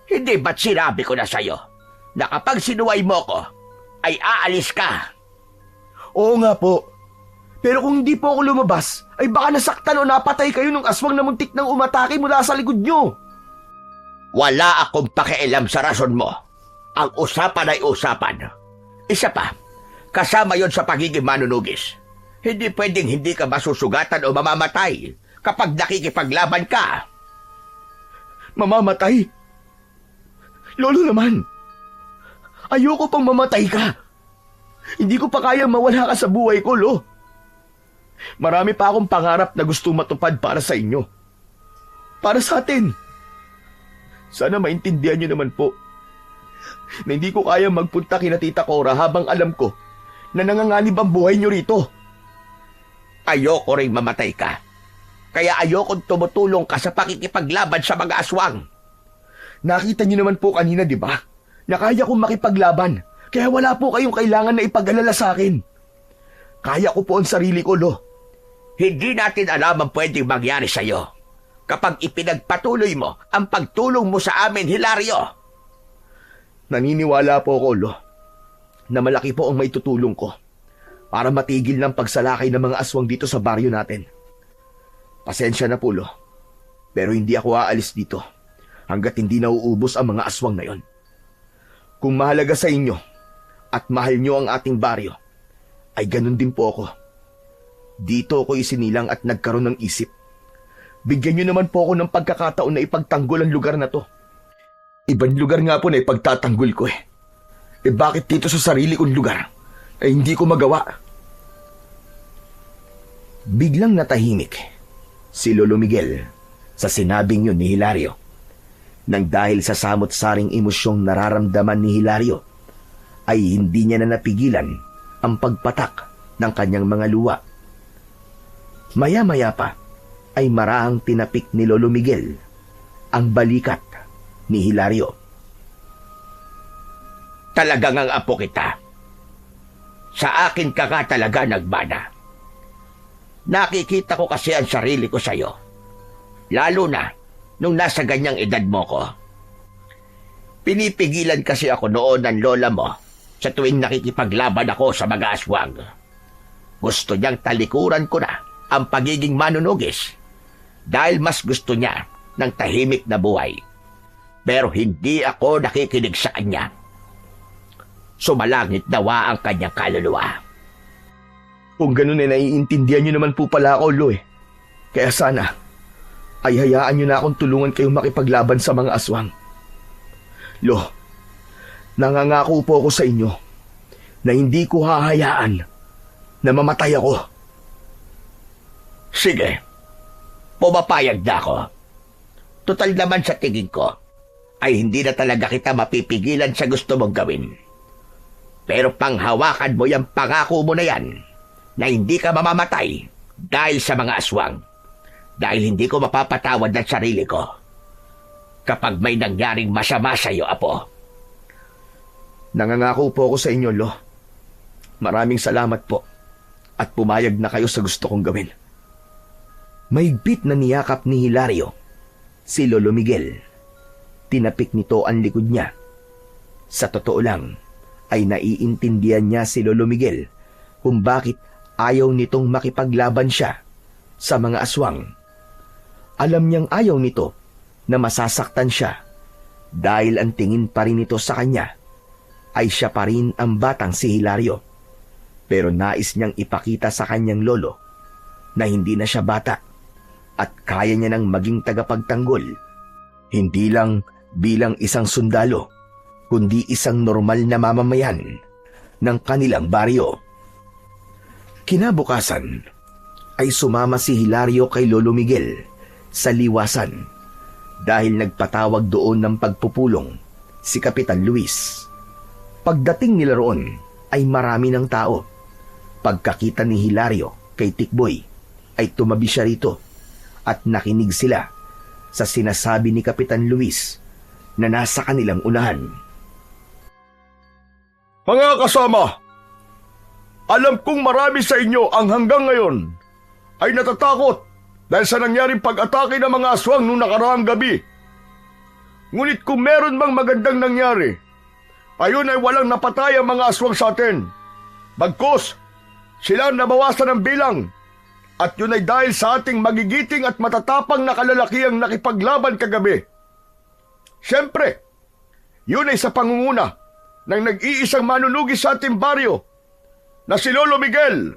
Hindi ba't sinabi ko na sa'yo na kapag sinuway mo ko, ay aalis ka? Oo nga po. Pero kung hindi po ako lumabas, ay baka nasaktan o napatay kayo ng aswang na muntik nang umatake mula sa likod niyo. Wala akong pakialam sa rason mo. Ang usapan ay usapan. Isa pa, kasama yon sa pagiging manunugis. Hindi pwedeng hindi ka masusugatan o mamamatay kapag nakikipaglaban ka. Mamamatay? Lolo naman, ayoko pang mamatay ka. Hindi ko pa kaya mawala ka sa buhay ko, Lo. Marami pa akong pangarap na gusto matupad para sa inyo. Para sa atin. Sana maintindihan niyo naman po na hindi ko kaya magpunta kina Tita Cora habang alam ko na nanganganib ang buhay niyo rito. Ayoko ring mamatay ka. Kaya ayokong tumutulong ka sa pakikipaglaban sa mga aswang. Nakita niyo naman po kanina, di ba? Na kaya kong makipaglaban. Kaya wala po kayong kailangan na ipag-alala sa akin. Kaya ko po ang sarili ko, Lo. Hindi natin alam ang pwedeng mangyari sa'yo kapag ipinagpatuloy mo ang pagtulong mo sa amin, Hilario. Naniniwala po ako, Lo, na malaki po ang maitutulong ko para matigil ng pagsalakay ng mga aswang dito sa baryo natin. Pasensya na po, Lo, pero hindi ako aalis dito hanggat hindi nauubos ang mga aswang na yon. Kung mahalaga sa inyo at mahal nyo ang ating baryo, ay ganun din po ako. Dito ako isinilang at nagkaroon ng isip. Bigyan nyo naman po ako ng pagkakataon na ipagtanggol ang lugar na to. Ibang lugar nga po na ipagtatanggol ko eh. Bakit dito sa sarili kong lugar ay hindi ko magawa? Biglang natahimik si Lolo Miguel sa sinabing yun ni Hilario. Nang dahil sa samot-saring emosyong nararamdaman ni Hilario, ay hindi niya na napigilan ang pagpatak ng kanyang mga luwa. Maya-maya pa ay marahang tinapik ni Lolo Miguel ang balikat ni Hilario. Talagang ang apo kita. Sa akin ka ka talaga nagmana. Nakikita ko kasi ang sarili ko sa'yo. Lalo na nung nasa ganyang edad mo ko. Pinipigilan kasi ako noon ng lola mo sa tuwing nakikipaglaban ako sa mga aswang. Gusto niyang talikuran ko na ang pagiging manunugis dahil mas gusto niya ng tahimik na buhay. Pero hindi ako nakikinig sa kanya. Sumalangit nawa ang kanyang kaluluwa. Kung ganun naiintindihan niyo naman po pala ako, Lo eh. Kaya sana, ay hayaan niyo na akong tulungan kayong makipaglaban sa mga aswang. Lo, nangangako po ako sa inyo na hindi ko hahayaan na mamatay ako. Sige, pumapayag na ako. Total naman sa tingin ko, ay hindi na talaga kita mapipigilan sa gusto mong gawin. Pero panghawakan mo yung pangako mo na yan, na hindi ka mamamatay dahil sa mga aswang. Dahil hindi ko mapapatawad ng sarili ko kapag may nangyaring masama sa iyo, Apo. Nangangako po ako sa inyo, Lo. Maraming salamat po at pumayag na kayo sa gusto kong gawin. Mahigpit na niyakap ni Hilario si Lolo Miguel. Tinapik nito ang likod niya. Sa totoo lang, ay naiintindihan niya si Lolo Miguel kung bakit ayaw nitong makipaglaban siya sa mga aswang. Alam niyang ayaw nito na masasaktan siya dahil ang tingin pa rin nito sa kanya ay siya pa rin ang batang si Hilario. Pero nais niyang ipakita sa kanyang lolo na hindi na siya bata at kaya niya nang maging tagapagtanggol. Hindi lang bilang isang sundalo, kundi isang normal na mamamayan ng kanilang baryo. Kinabukasan ay sumama si Hilario kay Lolo Miguel sa liwasan dahil nagpatawag doon ng pagpupulong si Kapitan Luis. Pagdating nila roon ay marami ng tao. Pagkakita ni Hilario kay Tikboy ay tumabi siya rito at nakinig sila sa sinasabi ni Kapitan Luis na nasa kanilang unahan. Mga kasama, alam kong marami sa inyo ang hanggang ngayon ay natatakot dahil sa nangyaring pag-atake ng mga aswang noong nakaraang gabi. Ngunit kung meron bang magandang nangyari, ayon ay walang napatay ang mga aswang sa atin. Bagkus, sila ang nabawasan ng bilang at yun ay dahil sa ating magigiting at matatapang na kalalakihang nakipaglaban kagabi. Siyempre, yun ay sa pangunguna ng nag-iisang manunugis sa ating baryo na si Lolo Miguel.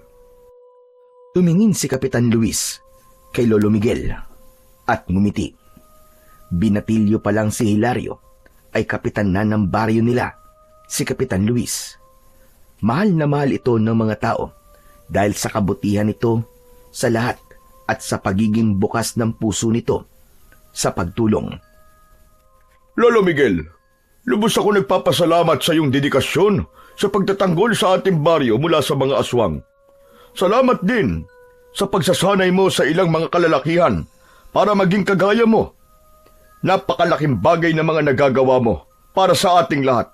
Tumingin si Kapitan Luis kay Lolo Miguel at ngumiti. Binatilyo pa lang si Hilario ay kapitan na ng baryo nila, si Kapitan Luis. Mahal na mahal ito ng mga tao dahil sa kabutihan nito sa lahat at sa pagiging bukas ng puso nito sa pagtulong. Lolo Miguel, lubos ako nagpapasalamat sa iyong dedikasyon sa pagtatanggol sa ating baryo mula sa mga aswang. Salamat din sa pagsasanay mo sa ilang mga kalalakihan para maging kagaya mo. Napakalaking bagay na mga nagagawa mo para sa ating lahat.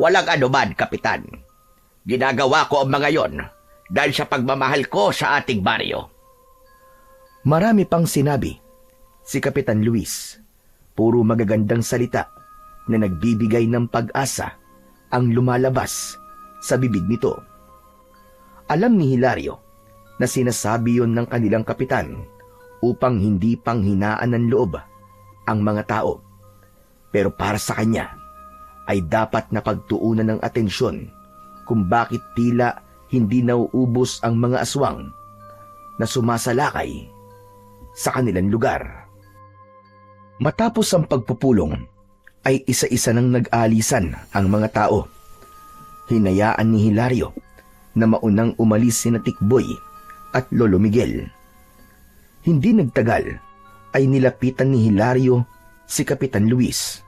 Walang anuman, Kapitan. Ginagawa ko ang mga yon dahil sa pagmamahal ko sa ating baryo. Marami pang sinabi si Kapitan Luis. Puro magagandang salita na nagbibigay ng pag-asa ang lumalabas sa bibig nito. Alam ni Hilario na sinasabi yon ng kanilang kapitan upang hindi panghinaan ng loob ang mga tao. Pero para sa kanya ay dapat na pagtuunan ng atensyon kung bakit tila hindi nauubos ang mga aswang na sumasalakay sa kanilang lugar. Matapos ang pagpupulong, ay isa-isa nang nag-alisan ang mga tao. Hinayaan ni Hilario na maunang umalis sina Tikboy at Lolo Miguel. Hindi nagtagal ay nilapitan ni Hilario si Kapitan Luis.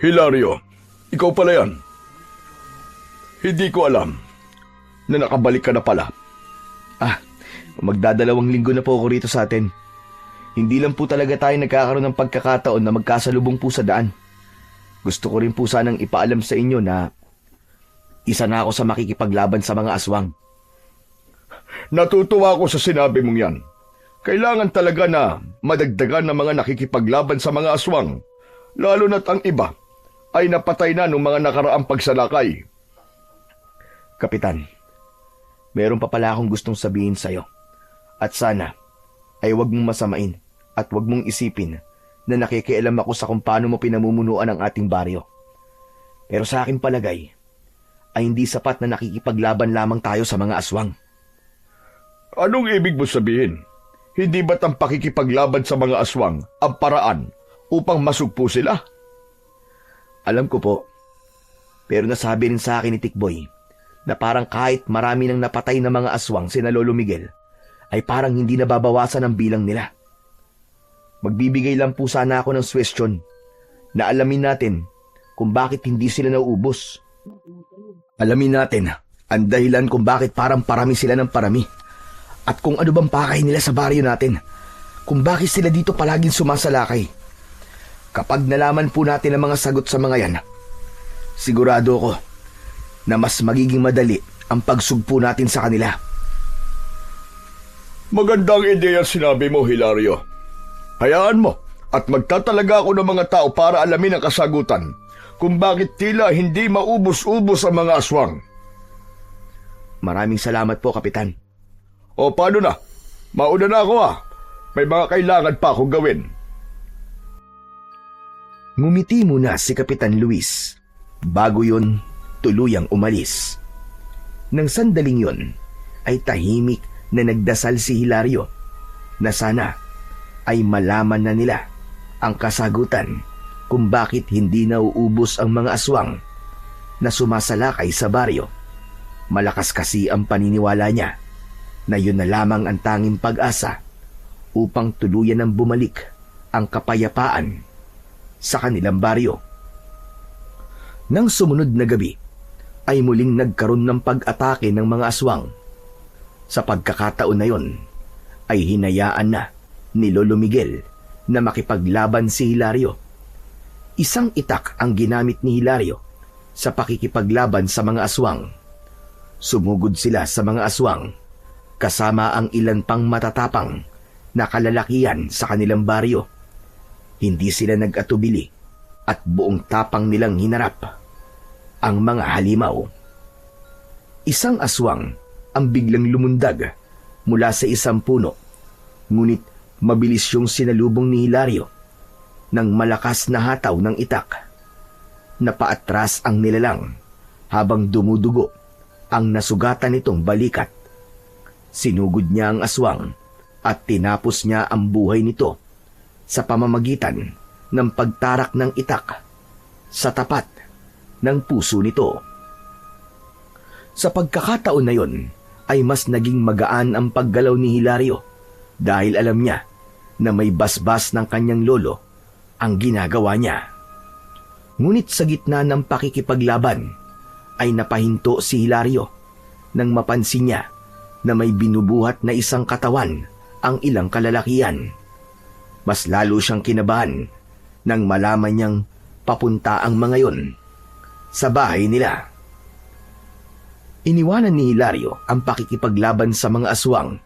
Hilario, ikaw pala yan. Hindi ko alam na nakabalik ka na pala. Magdadalawang linggo na po ako rito sa atin. Hindi lang po talaga tayo nagkakaroon ng pagkakataon na magkasalubong po sa daan. Gusto ko rin po sanang ipaalam sa inyo na isa na ako sa makikipaglaban sa mga aswang. Natutuwa ako sa sinabi mong yan. Kailangan talaga na madagdagan ng mga nakikipaglaban sa mga aswang, lalo na't ang iba ay napatay na ng mga nakaraang pagsalakay. Kapitan, Meron pa pala akong gustong sabihin sa'yo. At sana ay wag mong masamain at wag mong isipin na nakikialam ako sa kung paano mo pinamumunuan ang ating baryo. Pero sa akin palagay, ay hindi sapat na nakikipaglaban lamang tayo sa mga aswang. Anong ibig mo sabihin? Hindi ba't ang pakikipaglaban sa mga aswang ang paraan upang masugpo sila? Alam ko po, pero nasabi rin sa akin ni Tikboy na parang kahit marami nang napatay na mga aswang sina Lolo Miguel, ay parang hindi nababawasan ang bilang nila. Magbibigay lang po sana ako ng suwestyon na alamin natin kung bakit hindi sila nauubos. Alamin natin ang dahilan kung bakit parang parami sila ng parami at kung ano bang pakay nila sa baryo natin, kung bakit sila dito palaging sumasalakay. Kapag nalaman po natin ang mga sagot sa mga yan, sigurado ko na mas magiging madali ang pagsugpo natin sa kanila. Magandang ideya sinabi mo, Hilario. Hayaan mo at magtatalaga ako ng mga tao para alamin ang kasagutan kung bakit tila hindi maubos-ubos ang mga aswang. Maraming salamat po, Kapitan. O paano na? Mauna na ako May mga kailangan pa akong gawin. Ngumiti muna si Kapitan Luis. Bago yun, tuluyang umalis. Nang sandaling yun, ay tahimik na nagdasal si Hilario na sana ay malaman na nila ang kasagutan kung bakit hindi nauubos ang mga aswang na sumasalakay sa baryo. Malakas kasi ang paniniwala niya na yun na lamang ang tanging pag-asa upang tuluyan ng bumalik ang kapayapaan sa kanilang baryo. Nang sumunod na gabi, ay muling nagkaroon ng pag-atake ng mga aswang. Sa pagkakataon na yon, ay hinayaan na ni Lolo Miguel na makipaglaban si Hilario. Isang itak ang ginamit ni Hilario sa pakikipaglaban sa mga aswang. Sumugod sila sa mga aswang kasama ang ilan pang matatapang na kalalakihan sa kanilang baryo. Hindi sila nag-atubili at buong tapang nilang hinarap ang mga halimaw. Isang aswang ang biglang lumundag mula sa isang puno, ngunit mabilis yung sinalubong ni Hilario ng malakas na hataw ng itak. Napaatras ang nilalang habang dumudugo ang nasugatan nitong balikat. Sinugod niya ang aswang at tinapos niya ang buhay nito sa pamamagitan ng pagtarak ng itak sa tapat ng puso nito. Sa pagkakataon na yon, ay mas naging magaan ang paggalaw ni Hilario dahil alam niya na may basbas ng kanyang lolo ang ginagawa niya. Ngunit sa gitna ng pakikipaglaban ay napahinto si Hilario nang mapansin niya na may binubuhat na isang katawan ang ilang kalalakihan. Mas lalo siyang kinabahan nang malaman niyang papunta ang mga yon sa bahay nila. Iniwanan ni Hilario ang pakikipaglaban sa mga aswang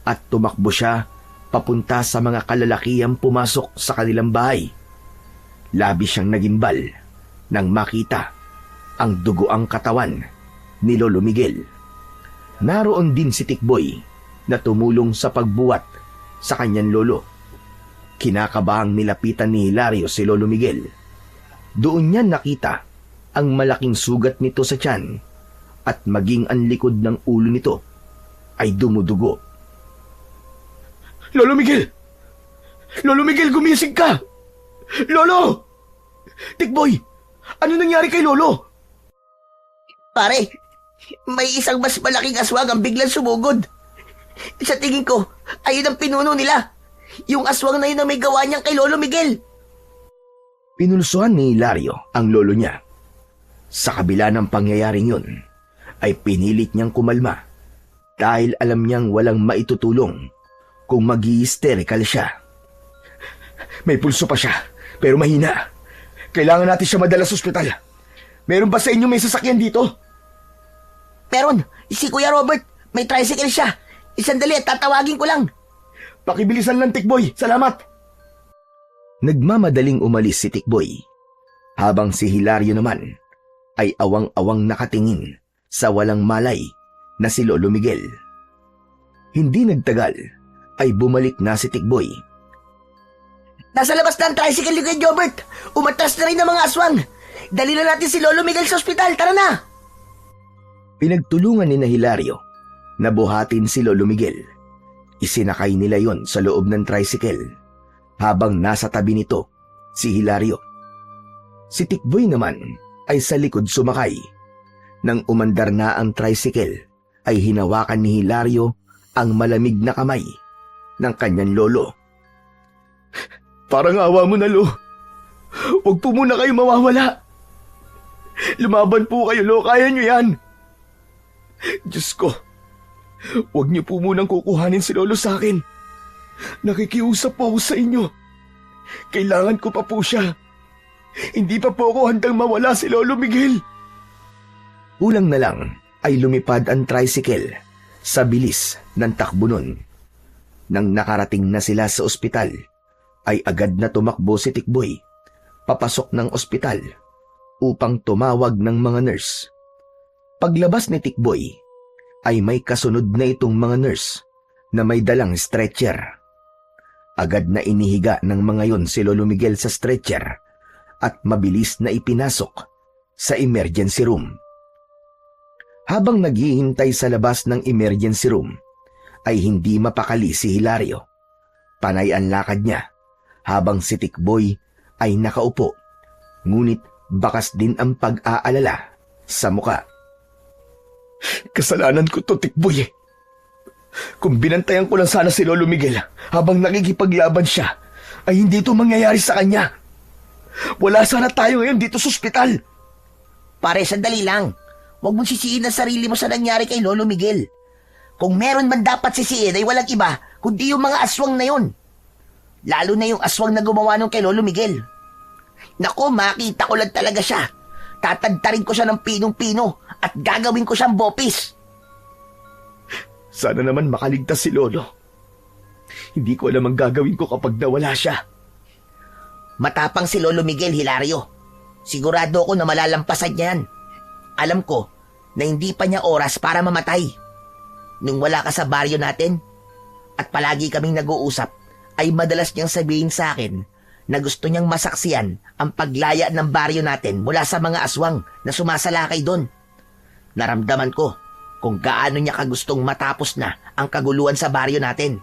at tumakbo siya papunta sa mga kalalakihang pumasok sa kanilang bahay. Labis siyang nagimbal nang makita ang dugoang katawan ni Lolo Miguel. Naroon din si Tikboy na tumulong sa pagbuwat sa kanyang lolo. Kinakabahang nilapitan ni Hilario si Lolo Miguel. Doon niya nakita ang malaking sugat nito sa tiyan at maging ang likod ng ulo nito ay dumudugo. Lolo Miguel! Lolo Miguel, gumising ka! Lolo! Tikboy! Ano nangyari kay Lolo? Pare, may isang mas malaking aswang ang biglang sumugod. Sa tingin ko, ayun ang pinuno nila. Yung aswang na yun na may gawa niyang kay Lolo Miguel. Pinulsuhan ni Hilario ang lolo niya. Sa kabila ng pangyayaring yun, ay pinilit niyang kumalma dahil alam niyang walang maitutulong kung mag-i-hysterical siya. May pulso pa siya, pero mahina. Kailangan natin siya madala sa ospital. Meron ba sa inyo may sasakyan dito? Meron, si Kuya Robert, may tricycle siya. Isandali at tatawagin ko lang. Pakibilisan lang, Tikboy. Salamat. Nagmamadaling umalis si Tikboy, habang si Hilario naman ay awang-awang nakatingin sa walang malay na si Lolo Miguel. Hindi nagtagal ay bumalik na si Tikboy. Nasa labas na ang tricycle ni Kuya Jobert. Umatras na rin ang mga aswang. Dali na natin si Lolo Miguel sa ospital. Tara na! Pinagtulungan ni na Hilario na buhatin si Lolo Miguel. Isinakay nila yon sa loob ng tricycle habang nasa tabi nito si Hilario. Si Tikboy naman ay sa likod sumakay. Nang umandar na ang tricycle ay hinawakan ni Hilario ang malamig na kamay ng kanyang lolo. Parang awa mo na, Lo. Huwag po muna kayo mawawala. Lumaban po kayo, Lo. Kaya nyo yan. Diyos ko, huwag niyo po munang kukuhanin si Lolo sa akin. Nakikiusap po ako sa inyo. Kailangan ko pa po siya. Hindi pa po ako handang mawala si Lolo Miguel. Kulang na lang ay lumipad ang tricycle sa bilis ng takbo nun. Nang nakarating na sila sa ospital, ay agad na tumakbo si Tikboy papasok ng ospital upang tumawag ng mga nurse. Paglabas ni Tikboy ay may kasunod na itong mga nurse na may dalang stretcher. Agad na inihiga ng mga yon si Lolo Miguel sa stretcher at mabilis na ipinasok sa emergency room. Habang naghihintay sa labas ng emergency room, ay hindi mapakali si Hilario. Panay ang lakad niya habang si Tikboy ay nakaupo, ngunit bakas din ang pag-aalala sa muka. Kasalanan ko to, Tikboy. Kung binantayan ko lang sana si Lolo Miguel habang nakikipaglaban siya, ay hindi ito mangyayari sa kanya. Wala sana tayo ngayon dito sa ospital. Pare, sandali lang. Huwag mong sisiin ang sarili mo sa nangyari kay Lolo Miguel. Kung meron man dapat sisiin ay walang iba, kundi yung mga aswang na yun. Lalo na yung aswang na gumawa nung kay Lolo Miguel. Nako, makita ko lang talaga siya. Tatagtarin ko siya ng pinong-pino at gagawin ko siyang bopis. Sana naman makaligtas si Lolo. Hindi ko alam ang gagawin ko kapag nawala siya. Matapang si Lolo Miguel, Hilario. Sigurado ako na malalampasan niya yan. Alam ko na hindi pa niya oras para mamatay. Nung wala ka sa baryo natin at palagi kaming nag-uusap, ay madalas niyang sabihin sa akin na gusto niyang masaksiyan ang paglaya ng baryo natin mula sa mga aswang na sumasalakay doon. Naramdaman ko kung gaano niya kagustong matapos na ang kaguluhan sa baryo natin.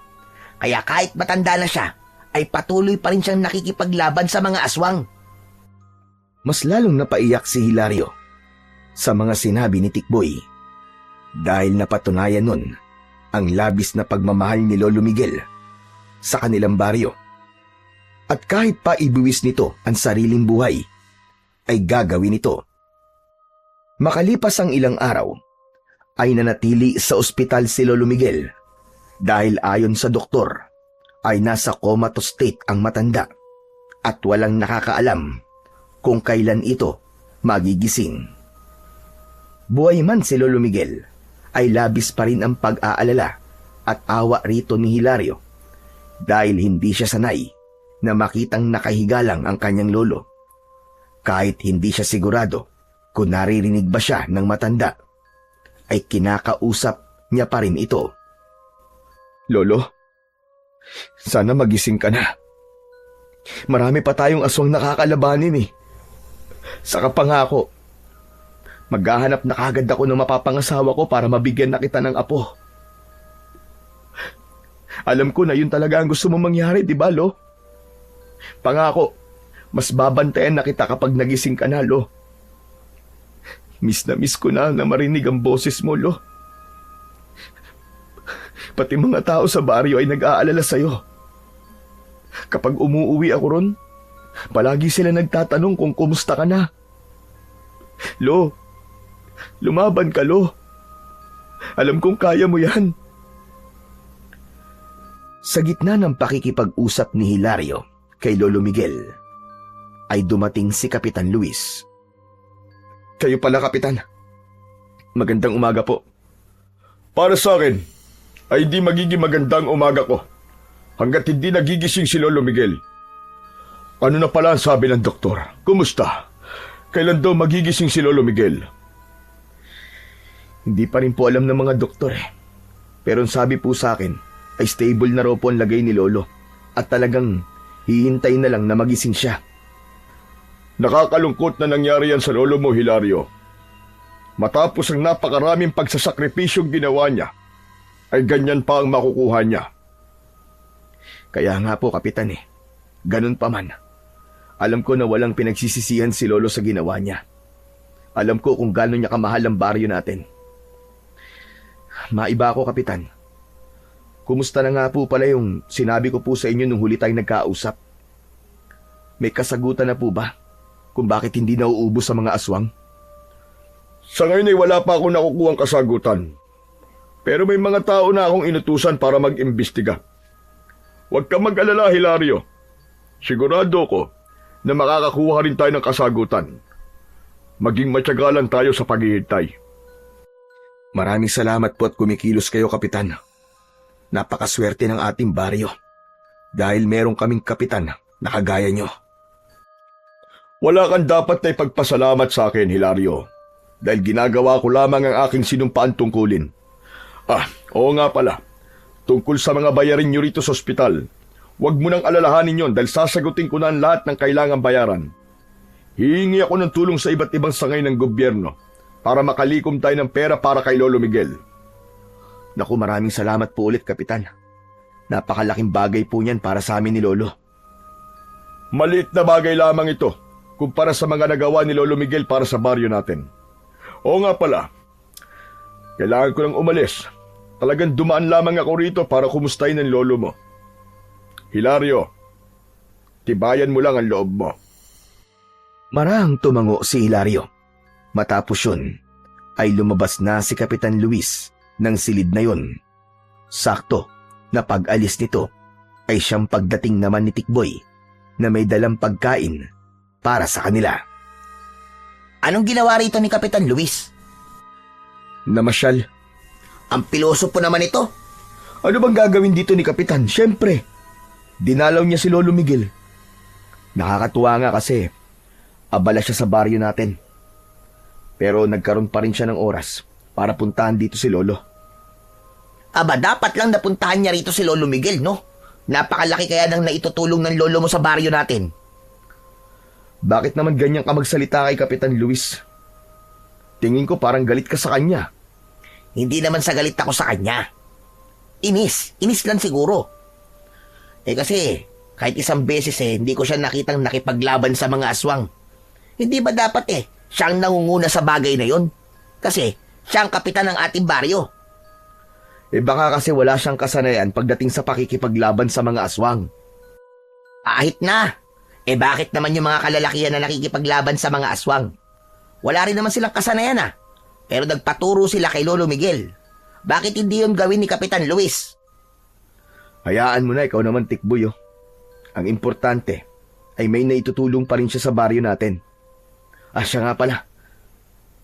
Kaya kahit matanda na siya, ay patuloy pa rin siyang nakikipaglaban sa mga aswang. Mas lalong napaiyak si Hilario sa mga sinabi ni Tikboy dahil napatunayan nun ang labis na pagmamahal ni Lolo Miguel sa kanilang baryo. At kahit pa ibuwis nito ang sariling buhay, ay gagawin ito. Makalipas ang ilang araw, ay nanatili sa ospital si Lolo Miguel dahil ayon sa doktor ay nasa comatose state ang matanda at walang nakakaalam kung kailan ito magigising. Buhay man si Lolo Miguel, ay labis pa rin ang pag-aalala at awa rito ni Hilario dahil hindi siya sanay na makitang nakahiga lang ang kanyang lolo. Kahit hindi siya sigurado kung naririnig ba siya ng matanda, ay kinakausap niya pa rin ito. Lolo, sana magising ka na. Marami pa tayong aswang nakakalabanin eh. Saka pangako, maghahanap na kagad ako ng mapapangasawa ko para mabigyan na kita ng apo. Alam ko na yun talaga ang gusto mong mangyari, di ba, Lo? Pangako, mas babantayan na kita kapag nagising ka na, Lo. Miss na miss ko na marinig ang boses mo, Lo. Pati mga tao sa baryo ay nag-aalala sa'yo. Kapag umuuwi ako ron, palagi sila nagtatanong kung kumusta ka na. Lo, lumaban ka, Lo. Alam kong kaya mo yan. Sa gitna ng pakikipag-usap ni Hilario kay Lolo Miguel, ay dumating si Kapitan Luis. Kayo pala, Kapitan. Magandang umaga po. Para sa akin, ay di magiging magandang umaga ko hanggat hindi nagigising si Lolo Miguel. Ano na pala ang sabi ng doktor? Kumusta? Kailan daw magigising si Lolo Miguel? Hindi pa rin po alam ng mga doktor eh. Pero ang sabi po sa akin ay stable na raw po ang lagay ni Lolo at talagang hihintay na lang na magising siya. Nakakalungkot na nangyari yan sa lolo mo, Hilario. Matapos ang napakaraming pagsasakripisyong ginawa niya, ay ganyan pa ang makukuha niya. Kaya nga po, Kapitan eh. Ganun pa man. Alam ko na walang pinagsisisihan si Lolo sa ginawa niya. Alam ko kung gaano niya kamahal ang baryo natin. Maiba ako, Kapitan. Kumusta na nga po pala yung sinabi ko po sa inyo nung huli tayong nagkausap? May kasagutan na po ba kung bakit hindi nauubos sa mga aswang? Sa ngayon ay wala pa ako nakukuhang kasagutan. Pero may mga tao na akong inutusan para mag-imbestiga. Huwag ka mag-alala, Hilario. Sigurado ko na makakakuha rin tayo ng kasagutan. Maging matyaga lang tayo sa paghihintay. Maraming salamat po at kumikilos kayo, Kapitan. Napakaswerte ng ating baryo. Dahil merong kaming kapitan na kagaya nyo. Wala kang dapat na ipagpasalamat sa akin, Hilario. Dahil ginagawa ko lamang ang aking sinumpaan tungkulin. Oo nga pala. Tungkol sa mga bayarin nyo rito sa ospital, huwag mo nang alalahanin yon dahil sasagutin ko na ang lahat ng kailangang bayaran. Hihingi ako ng tulong sa iba't ibang sangay ng gobyerno para makalikom tayo ng pera para kay Lolo Miguel. Naku, maraming salamat po ulit, Kapitan. Napakalaking bagay po niyan para sa amin ni Lolo. Maliit na bagay lamang ito kumpara sa mga nagawa ni Lolo Miguel para sa baryo natin. Oo nga pala, kailangan ko nang umalis. Talagang dumaan lamang ako rito para kumustahin ang lolo mo. Hilario, tibayan mo lang ang loob mo. Marahang tumango si Hilario. Matapos yun, ay lumabas na si Kapitan Luis ng silid na yun. Sakto na pag-alis nito ay siyang pagdating naman ni Tikboy na may dalang pagkain para sa kanila. Anong ginawa rito ni Kapitan Luis? Namasyal. Ang piloso po naman ito. Ano bang gagawin dito ni Kapitan? Siyempre, dinalaw niya si Lolo Miguel. Nakakatuwa nga kasi abala siya sa baryo natin. Pero nagkaroon pa rin siya ng oras para puntahan dito si Lolo. Aba, dapat lang napuntahan niya rito si Lolo Miguel, no? Napakalaki kaya ng naitutulong ng lolo mo sa baryo natin. Bakit naman ganyan ka magsalita kay Kapitan Luis? Tingin ko parang galit ka sa kanya. Hindi naman sa galit ako sa kanya. Inis lang siguro. Kasi kahit isang beses hindi ko siya nakitang nakipaglaban sa mga aswang. Hindi ba dapat siyang nangunguna sa bagay na yon? Kasi siya ang kapitan ng ating baryo. Baka kasi wala siyang kasanayan pagdating sa pakikipaglaban sa mga aswang. Ahit na. Bakit naman yung mga kalalakihan na nakikipaglaban sa mga aswang? Wala rin naman silang kasanayan Pero nagpaturo sila kay Lolo Miguel. Bakit hindi yun gawin ni Kapitan Luis? Hayaan mo na, ikaw naman, Tikboy. Ang importante ay may naitutulong pa rin siya sa baryo natin. Siya nga pala.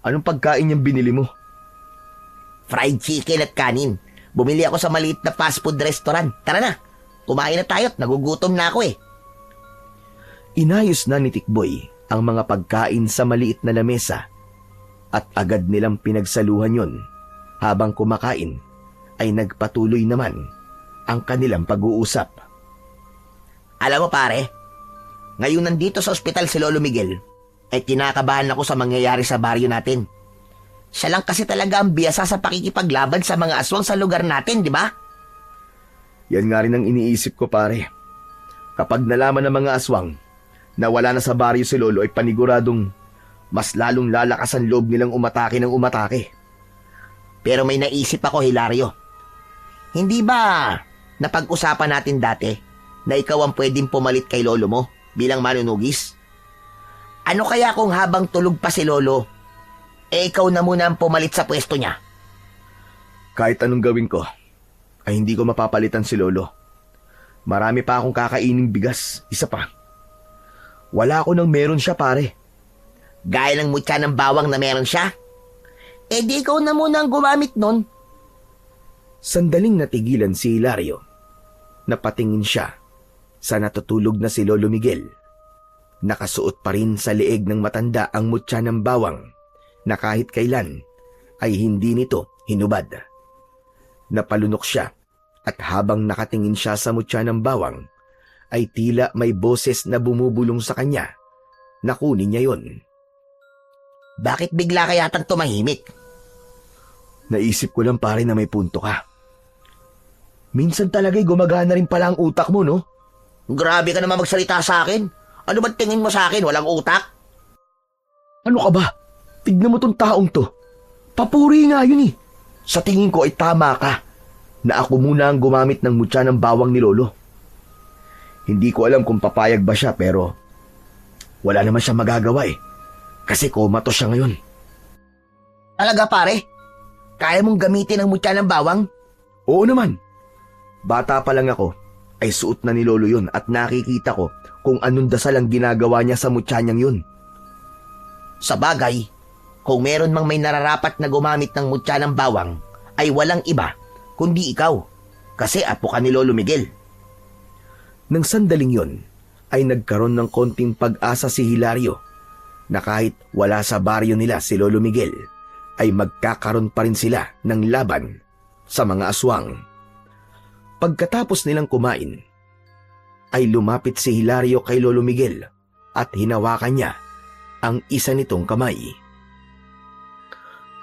Anong pagkain niyang binili mo? Fried chicken at kanin. Bumili ako sa maliit na fast food restaurant. Tara na, kumain na tayo at nagugutom na ako Inayos na ni Tikboy ang mga pagkain sa maliit na lamesa at agad nilang pinagsaluhan yon. Habang kumakain ay nagpatuloy naman ang kanilang pag-uusap. Alam mo pare, ngayon nandito sa ospital si Lolo Miguel ay kinakabahan ako sa mangyayari sa baryo natin. Siya lang kasi talaga ang biyasa sa pakikipaglaban sa mga aswang sa lugar natin, di ba? Yan nga rin ang iniisip ko, pare. Kapag nalaman ng mga aswang na wala na sa baryo si Lolo ay paniguradong mas lalong lalakas ang loob nilang umatake ng umatake. Pero may naisip ako, Hilario. Hindi ba napag-usapan natin dati na ikaw ang pwedeng pumalit kay Lolo mo bilang manunugis? Ano kaya kung habang tulog pa si Lolo, ikaw na muna ang pumalit sa pwesto niya? Kahit anong gawin ko, ay hindi ko mapapalitan si Lolo. Marami pa akong kakaining bigas, isa pa. Wala ako nang meron siya, pare. Gaya ng mutya ng bawang na meron siya? Di ikaw na muna ang gumamit nun. Sandaling natigilan si Hilario. Napatingin siya sa natutulog na si Lolo Miguel. Nakasuot pa rin sa leeg ng matanda ang mutya ng bawang na kahit kailan ay hindi nito hinubad. Napalunok siya at habang nakatingin siya sa mutya ng bawang, ay tila may boses na bumubulong sa kanya na kunin niya yon. Bakit bigla ka yatang tumahimik? Naisip ko lang pare na may punto ka. Minsan talaga'y gumagana rin pala ang utak mo, no? Grabe ka naman magsalita sa akin. Ano ba tingin mo sa akin? Walang utak? Ano ka ba? Tignan mo tong taong to. Papuri nga yun eh. Sa tingin ko ay tama ka na ako muna ang gumamit ng mutya ng bawang ni Lolo. Hindi ko alam kung papayag ba siya pero wala naman siya magagawa eh. Kasi komato siya ngayon. Talaga pare? Kaya mong gamitin ang mutya ng bawang? Oo naman. Bata pa lang ako ay suot na ni Lolo yun at nakikita ko kung anong dasal ang ginagawa niya sa mutya niyang yun. Sa bagay, kung meron mang may nararapat na gumamit ng mutya ng bawang, ay walang iba kundi ikaw. Kasi apo ka ni Lolo Miguel. Nang sandaling yon, ay nagkaroon ng konting pag-asa si Hilario na kahit wala sa baryo nila si Lolo Miguel, ay magkakaroon pa rin sila ng laban sa mga aswang. Pagkatapos nilang kumain, ay lumapit si Hilario kay Lolo Miguel at hinawakan niya ang isa nitong kamay.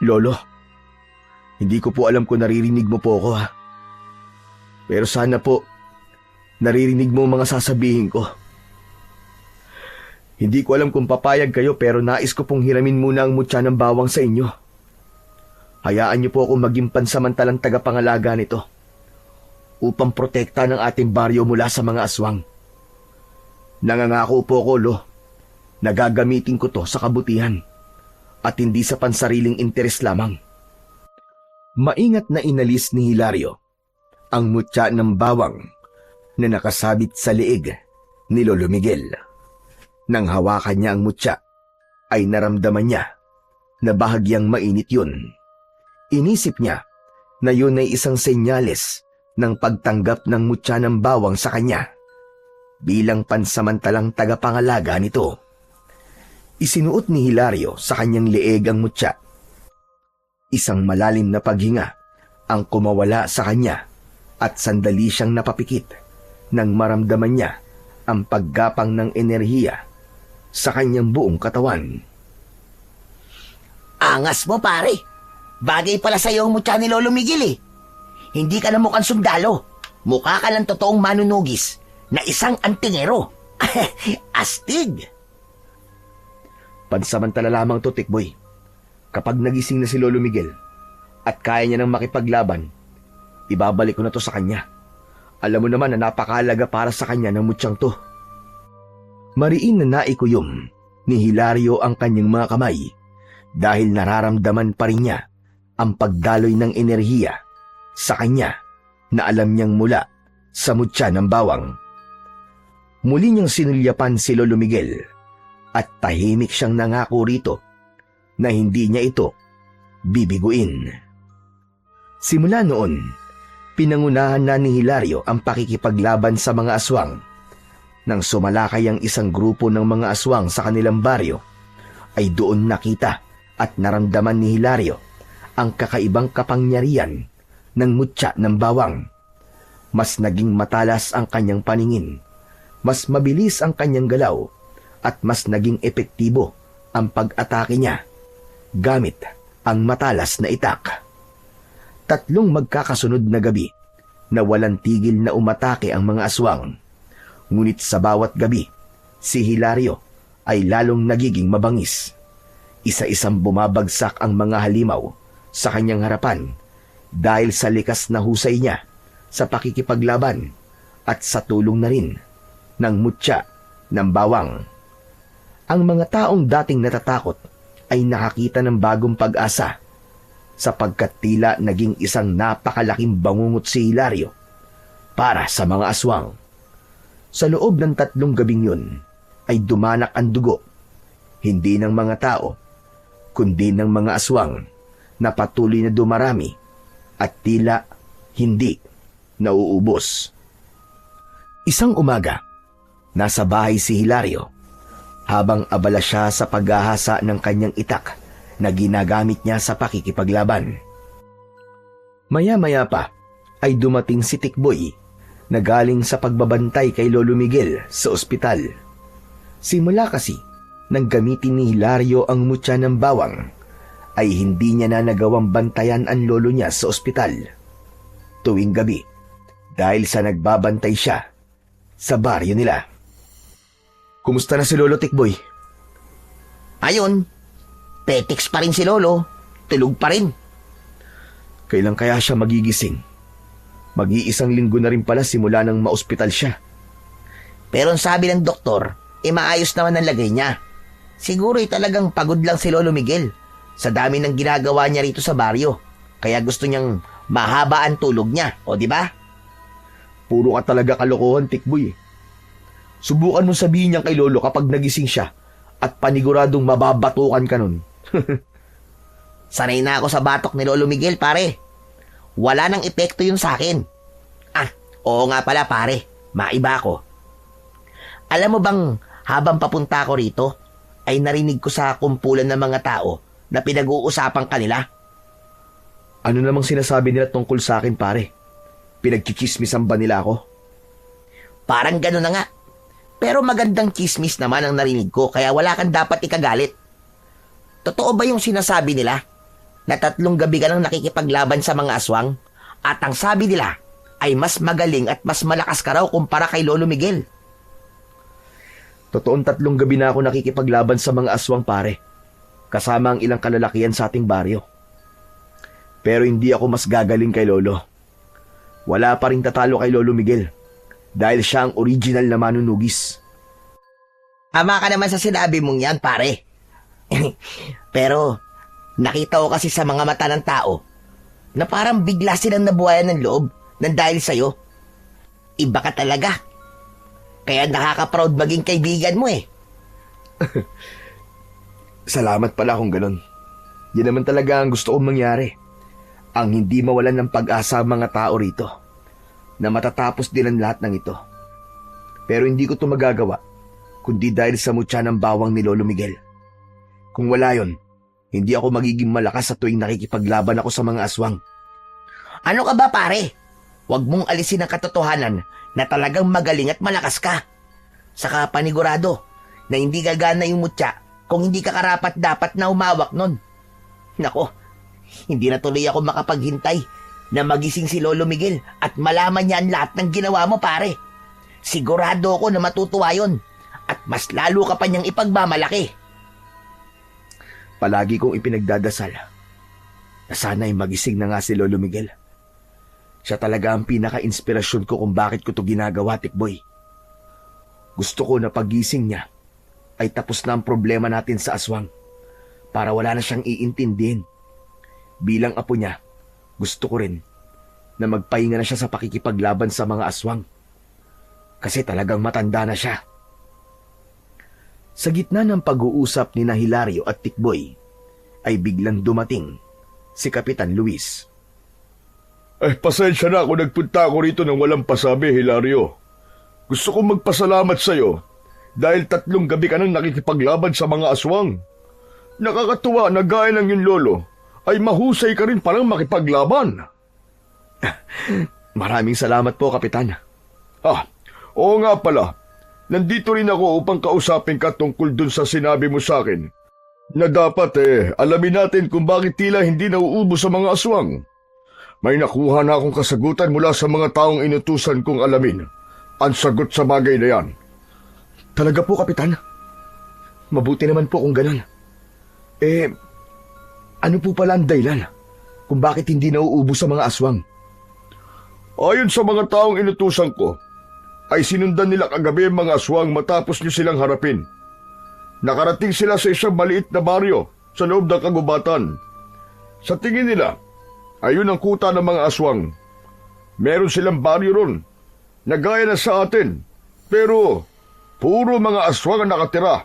Lolo, hindi ko po alam kung naririnig mo po ako ha. Pero sana po, naririnig mo mga sasabihin ko. Hindi ko alam kung papayag kayo pero nais ko pong hiramin muna ang mutya ng bawang sa inyo. Hayaan niyo po ako maging pansamantalang tagapangalaga nito upang protekta ng ating baryo mula sa mga aswang. Nangangako po ko, Lo, na gagamitin ko to sa kabutihan at hindi sa pansariling interes lamang. Maingat na inalis ni Hilario ang mutya ng bawang na nakasabit sa leeg ni Lolo Miguel. Nang hawakan niya ang mutya, ay naramdaman niya na bahagyang mainit yun. Inisip niya na yun ay isang senyales ng pagtanggap ng mutya ng bawang sa kanya bilang pansamantalang tagapangalaga nito. Isinuot ni Hilario sa kanyang leeg ang mutya. Isang malalim na paghinga ang kumawala sa kanya at sandali siyang napapikit nang maramdaman niya ang paggapang ng enerhiya sa kanyang buong katawan. Angas mo pare. Bagay pala sa'yo ang mutya ni Lolo Miguel eh. Hindi ka na mukhang sundalo. Mukha ka lang totoong manunugis na isang antingero. Astig! Pansamantala lamang to, Tikboy. Kapag nagising na si Lolo Miguel at kaya niya nang makipaglaban, ibabalik ko na to sa kanya. Alam mo naman na napakahalaga para sa kanya ng mutyang to. Mariin na naikuyom ni Hilario ang kanyang mga kamay dahil nararamdaman pa rin niya ang pagdaloy ng enerhiya sa kanya na alam niyang mula sa mutya ng bawang. Muli niyang sinulyapan si Lolo Miguel at tahimik siyang nangako rito na hindi niya ito bibiguin. Simula noon, pinangunahan na ni Hilario ang pakikipaglaban sa mga aswang. Nang sumalakay ang isang grupo ng mga aswang sa kanilang baryo, ay doon nakita at naramdaman ni Hilario ang kakaibang kapangyarihan ng mutya ng bawang. Mas naging matalas ang kanyang paningin, mas mabilis ang kanyang galaw, at mas naging epektibo ang pag-atake niya gamit ang matalas na itak. 3 magkakasunod na gabi na walang tigil na umatake ang mga aswang. Ngunit sa bawat gabi, si Hilario ay lalong nagiging mabangis. Isa-isang bumabagsak ang mga halimaw sa kanyang harapan dahil sa likas na husay niya sa pakikipaglaban at sa tulong na rin ng mutya ng bawang. Ang mga taong dating natatakot ay nakakita ng bagong pag-asa sapagkat tila naging isang napakalaking bangungot si Hilario para sa mga aswang. Sa loob ng 3 gabing yun ay dumanak ang dugo, hindi ng mga tao, kundi ng mga aswang na patuloy na dumarami at tila hindi nauubos. Isang umaga, nasa bahay si Hilario habang abala siya sa paghahasa ng kanyang itak na ginagamit niya sa pakikipaglaban. Maya-maya pa ay dumating si Tikboy na galing sa pagbabantay kay Lolo Miguel sa ospital. Simula kasi nang gamitin ni Hilario ang mutya ng bawang, ay hindi niya na nagawang bantayan ang lolo niya sa ospital tuwing gabi dahil sa nagbabantay siya sa baryo nila. Kumusta na si Lolo Tikboy? Ayun, petiks pa rin si Lolo. Tulog pa rin. Kailan kaya siya magigising? Mag-iisang linggo na rin pala simula nang maospital siya. Pero ang sabi ng doktor, maayos naman ang lagay niya. Siguro talagang pagod lang si Lolo Miguel sa dami ng ginagawa niya rito sa baryo. Kaya gusto niyang mahaba ang tulog niya, o di ba? Puro ka talaga kalokohan, Tikboy. Subukan mo sabihin niyan kay Lolo kapag nagising siya at paniguradong mababatukan ka nun. Sanay na ako sa batok ni Lolo Miguel, pare. Wala nang epekto yun sa akin. Oo nga pala, pare. Maiba ako. Alam mo bang, habang papunta ako rito, ay narinig ko sa kumpulan ng mga tao na pinag-uusapan kanila. Ano namang sinasabi nila tungkol sa akin, pare? Pinagchichismisan ba nila ako? Parang gano'n na nga. Pero magandang chismis naman ang narinig ko, kaya wala kang dapat ikagalit. Totoo ba yung sinasabi nila na 3 gabi ka nang nakikipaglaban sa mga aswang at ang sabi nila ay mas magaling at mas malakas ka raw kumpara kay Lolo Miguel? Totoong 3 gabi na ako nakikipaglaban sa mga aswang, pare. Kasama ang ilang kalalakihan sa ating baryo. Pero hindi ako mas gagaling kay Lolo. Wala pa rin tatalo kay Lolo Miguel dahil siya ang original na manunugis. Tama ka naman sa sinabi mong yan, pare. Pero nakita ko kasi sa mga mata ng tao na parang bigla silang nabuhayan ng loob nang dahil sa'yo. Iba ka talaga. Kaya nakaka-proud maging kaibigan mo eh. Salamat pala kung ganon. Yan naman talaga ang gusto kong mangyari. Ang hindi mawalan ng pag-asa ang mga tao rito na matatapos din ang lahat ng ito. Pero hindi ko ito magagawa kundi dahil sa mutya ng bawang ni Lolo Miguel. Kung wala yon, hindi ako magiging malakas sa tuwing nakikipaglaban ako sa mga aswang. Ano ka ba, pare? Huwag mong alisin ang katotohanan na talagang magaling at malakas ka. Saka panigurado na hindi gagana yung mutya kung hindi ka karapat dapat na umawak nun. Nako, hindi na tuloy ako makapaghintay na magising si Lolo Miguel at malaman niya ang lahat ng ginawa mo, pare. Sigurado ako na matutuwa yun at mas lalo ka pa niyang ipagmamalaki. Palagi kong ipinagdadasal na sana'y magising na nga si Lolo Miguel. Siya talaga ang pinaka-inspirasyon ko kung bakit ko to ginagawa, Tikboy. Gusto ko na pagising niya ay tapos na ang problema natin sa aswang para wala na siyang iintindihin. Bilang apo niya, gusto ko rin na magpahinga na siya sa pakikipaglaban sa mga aswang. Kasi talagang matanda na siya. Sa gitna ng pag-uusap ni Hilario at Tikboy, ay biglang dumating si Kapitan Luis. Pasensya na kung nagpunta ako rito ng walang pasabi, Hilario. Gusto kong magpasalamat sa'yo dahil 3 gabi ka nang nakikipaglaban sa mga aswang. Nakakatuwa na gaya ng yung lolo ay mahusay ka rin palang makipaglaban. Maraming salamat po, Kapitan. Oo nga pala. Nandito rin ako upang kausapin ka tungkol dun sa sinabi mo sa akin na dapat alamin natin kung bakit tila hindi nauubos sa mga aswang. May nakuha na akong kasagutan mula sa mga taong inutusan kong alamin ang sagot sa bagay na yan. Talaga po, Kapitan? Mabuti naman po kung ganun. Ano po pala ang dahilan kung bakit hindi nauubos sa mga aswang? Ayon sa mga taong inutusan ko, ay sinundan nila kagabi ang mga aswang matapos niyo silang harapin. Nakarating sila sa isang maliit na baryo sa loob ng kagubatan. Sa tingin nila, ayun ang kuta ng mga aswang. Meron silang baryo ron, na gaya na sa atin, pero puro mga aswang ang nakatira.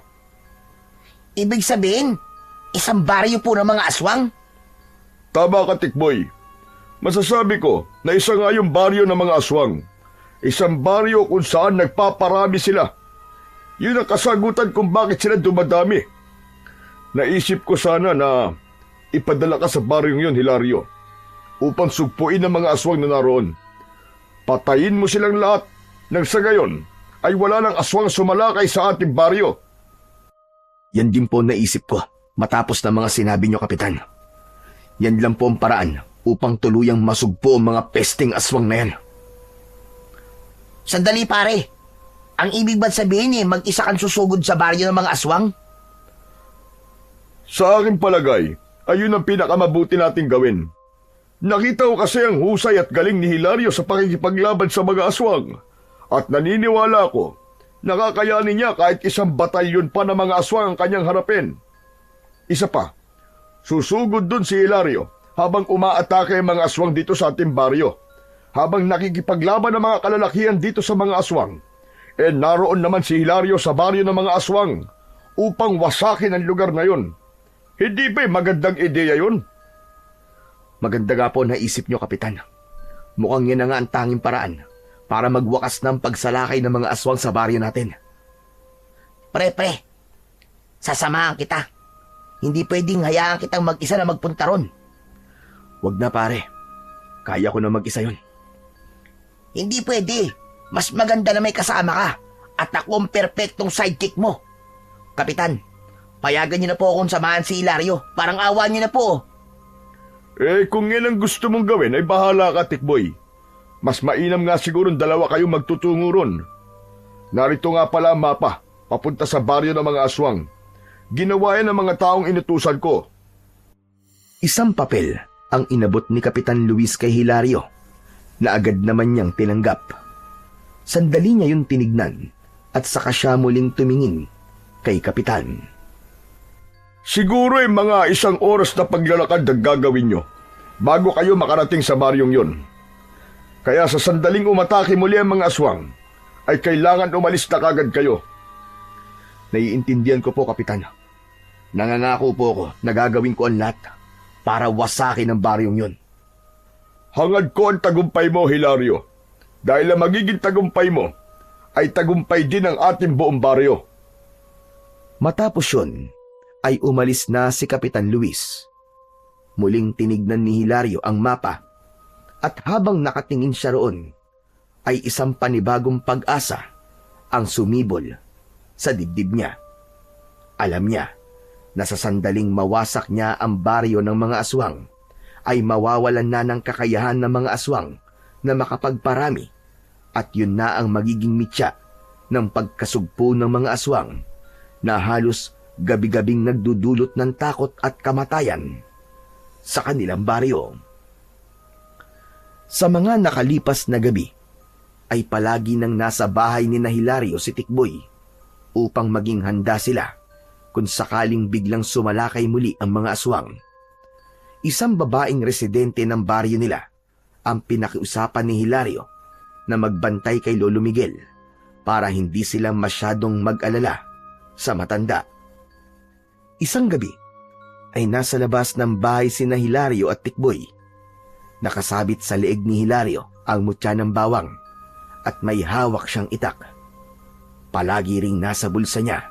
Ibig sabihin, isang baryo po ng mga aswang? Tama ka, Tikboy. Masasabi ko na isa nga yung baryo ng mga aswang. Isang baryo kung saan nagpaparami sila. Yun ang kasagutan kung bakit sila dumadami. Naisip ko sana na ipadala ka sa baryong yun, Hilario, upang sugpuin ang mga aswang na naroon. Patayin mo silang lahat nang sa gayon ay wala ng aswang sumalakay sa ating baryo. Yan din po naisip ko matapos ng mga sinabi niyo, Kapitan. Yan lang po ang paraan upang tuluyang masugpo ang mga pesting aswang na yan. Sandali pare. Ang ibig ba't sabihin mag-isa kang susugod sa baryo ng mga aswang? Sa aking palagay, ayun ang pinakamabuti nating gawin. Nakita ko kasi ang husay at galing ni Hilario sa pakikipaglaban sa mga aswang. At naniniwala ko, nakakayanin niya kahit isang batalyon pa ng mga aswang ang kanyang harapin. Isa pa, susugod dun si Hilario habang umaatake ang mga aswang dito sa ating baryo. Habang nakikipaglaban ang mga kalalakihan dito sa mga aswang, naroon naman si Hilario sa baryo ng mga aswang upang wasakin ang lugar na yun. Hindi ba magandang ideya yun? Maganda nga po naisip niyo, Kapitan. Mukhang yan na nga ang tanging paraan para magwakas ng pagsalakay ng mga aswang sa baryo natin. Pre, sasamahan kita. Hindi pwedeng hayaan kitang mag-isa na magpunta ron. Wag na pare. Kaya ko na mag-isa yun. Hindi pwede. Mas maganda na may kasama ka. At ako ang perpektong sidekick mo. Kapitan, payagan niyo na po akong samahan si Hilario. Parang awa niyo na po. Kung yan ang gusto mong gawin, ay bahala ka, Tikboy. Mas mainam nga siguro dalawa kayong magtutungo ron. Narito nga pala ang mapa, papunta sa baryo ng mga aswang. Ginawa yan ng mga taong inutusan ko. Isang papel ang inabot ni Kapitan Luis kay Hilario na agad naman niyang tinanggap. Sandali niya yun tinignan at saka siya muling tumingin kay Kapitan. Siguro ay mga 1 oras na paglalakad ang gagawin nyo bago kayo makarating sa baryong yon. Kaya sa sandaling umatake muli ang mga aswang, ay kailangan umalis na kagad kayo. Naiintindihan ko po, Kapitan. Nangangako po ako na gagawin ko ang lahat para wasakin ang baryong yon. Hangad ko ang tagumpay mo, Hilario. Dahil ang magiging tagumpay mo ay tagumpay din ng ating buong baryo. Matapos yun, ay umalis na si Kapitan Luis. Muling tinignan ni Hilario ang mapa at habang nakatingin siya roon, ay isang panibagong pag-asa ang sumibol sa dibdib niya. Alam niya na sa sandaling mawasak niya ang baryo ng mga aswang, ay mawawalan na ng kakayahan ng mga aswang na makapagparami at yun na ang magiging mitya ng pagkasugpo ng mga aswang na halos gabi-gabing nagdudulot ng takot at kamatayan sa kanilang baryo. Sa mga nakalipas na gabi, ay palagi nang nasa bahay ni Hilario si Tikboy upang maging handa sila kung sakaling biglang sumalakay muli ang mga aswang. Isang babaeng residente ng baryo nila ang pinakiusapan ni Hilario na magbantay kay Lolo Miguel para hindi sila masyadong mag-alala sa matanda. Isang gabi ay nasa labas ng bahay sina Hilario at Tikboy. Nakasabit sa leeg ni Hilario ang mutya ng bawang at may hawak siyang itak. Palagi ring nasa bulsa niya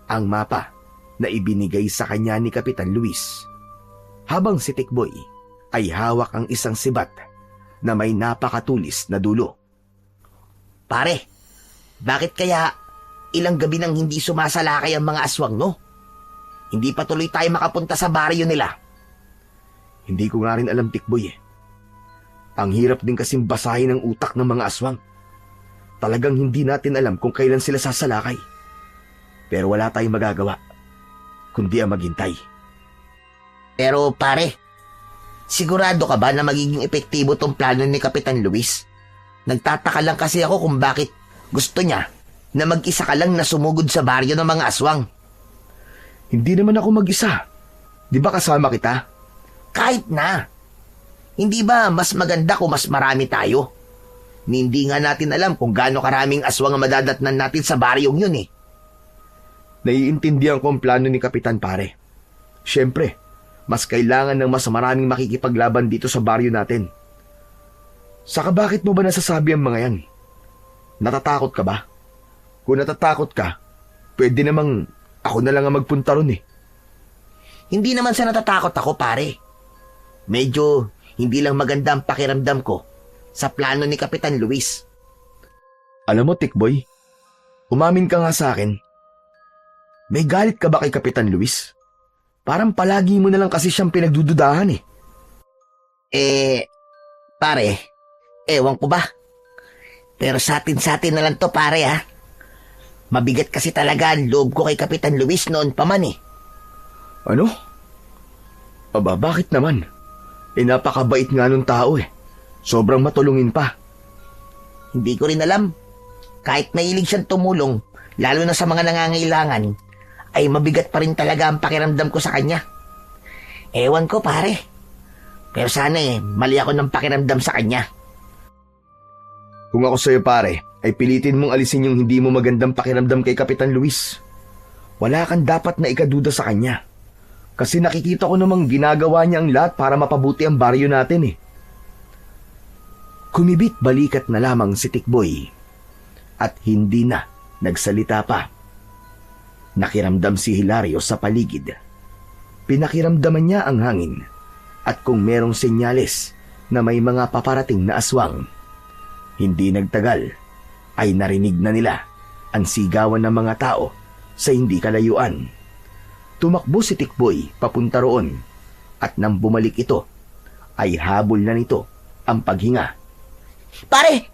ang mapa na ibinigay sa kanya ni Kapitan Luis. Habang si Tikboy ay hawak ang isang sibat na may napakatulis na dulo. Pare, bakit kaya ilang gabi nang hindi sumasalakay ang mga aswang, no? Hindi pa tuloy tayo makapunta sa baryo nila. Hindi ko nga rin alam, Tikboy eh. Ang hirap din kasing basahin ang utak ng mga aswang. Talagang hindi natin alam kung kailan sila sasalakay. Pero wala tayong magagawa, kundi ang maghintay. Pero pare, sigurado ka ba na magiging epektibo tong plano ni Kapitan Luis? Nagtataka lang kasi ako kung bakit gusto niya na mag-isa ka lang na sumugod sa baryo ng mga aswang. Hindi naman ako mag-isa. Di ba kasama kita? Kahit na. Hindi ba mas maganda kung mas marami tayo? Hindi nga natin alam kung gaano karaming aswang ang madadatnan natin sa baryong yun eh. Naiintindihan ko ang plano ni Kapitan, pare. Siyempre, mas kailangan ng mas maraming makikipaglaban dito sa baryo natin. Saka bakit mo ba nasasabi ang mga yan? Natatakot ka ba? Kung natatakot ka, pwede namang ako na lang ang magpunta ron eh. Hindi naman sa natatakot ako, pare. Medyo hindi lang maganda ang pakiramdam ko sa plano ni Kapitan Luis. Alam mo, Tikboy, umamin ka nga sa akin. May galit ka ba kay Kapitan Luis? Parang palagi mo na lang kasi siyang pinagdududahan eh. Pare, ewan ko ba? Pero sa atin na lang to, pare, ha? Mabigat kasi talaga ang loob ko kay Kapitan Luis noon pa man eh. Ano? Aba, bakit naman? Napakabait nga nung tao eh. Sobrang matulungin pa. Hindi ko rin alam. Kahit mahilig siyang tumulong, lalo na sa mga nangangailangan, ay mabigat pa rin talaga ang pakiramdam ko sa kanya. Ewan ko, pare. Pero sana mali ako ng pakiramdam sa kanya. Kung ako sa'yo pare, ay pilitin mong alisin yung hindi mo magandang pakiramdam kay Kapitan Luis. Wala kang dapat na ikaduda sa kanya. Kasi nakikita ko namang ginagawa niya ang lahat para mapabuti ang baryo natin eh. Kumibit balikat na lamang si Tikboy at hindi na nagsalita pa. Nakiramdam si Hilario sa paligid. Pinakiramdaman niya ang hangin at kung merong senyales na may mga paparating na aswang. Hindi nagtagal ay narinig na nila ang sigawan ng mga tao sa hindi kalayuan. Tumakbo si Tikboy papunta roon at nang bumalik ito ay habol na nito ang paghinga. Pare!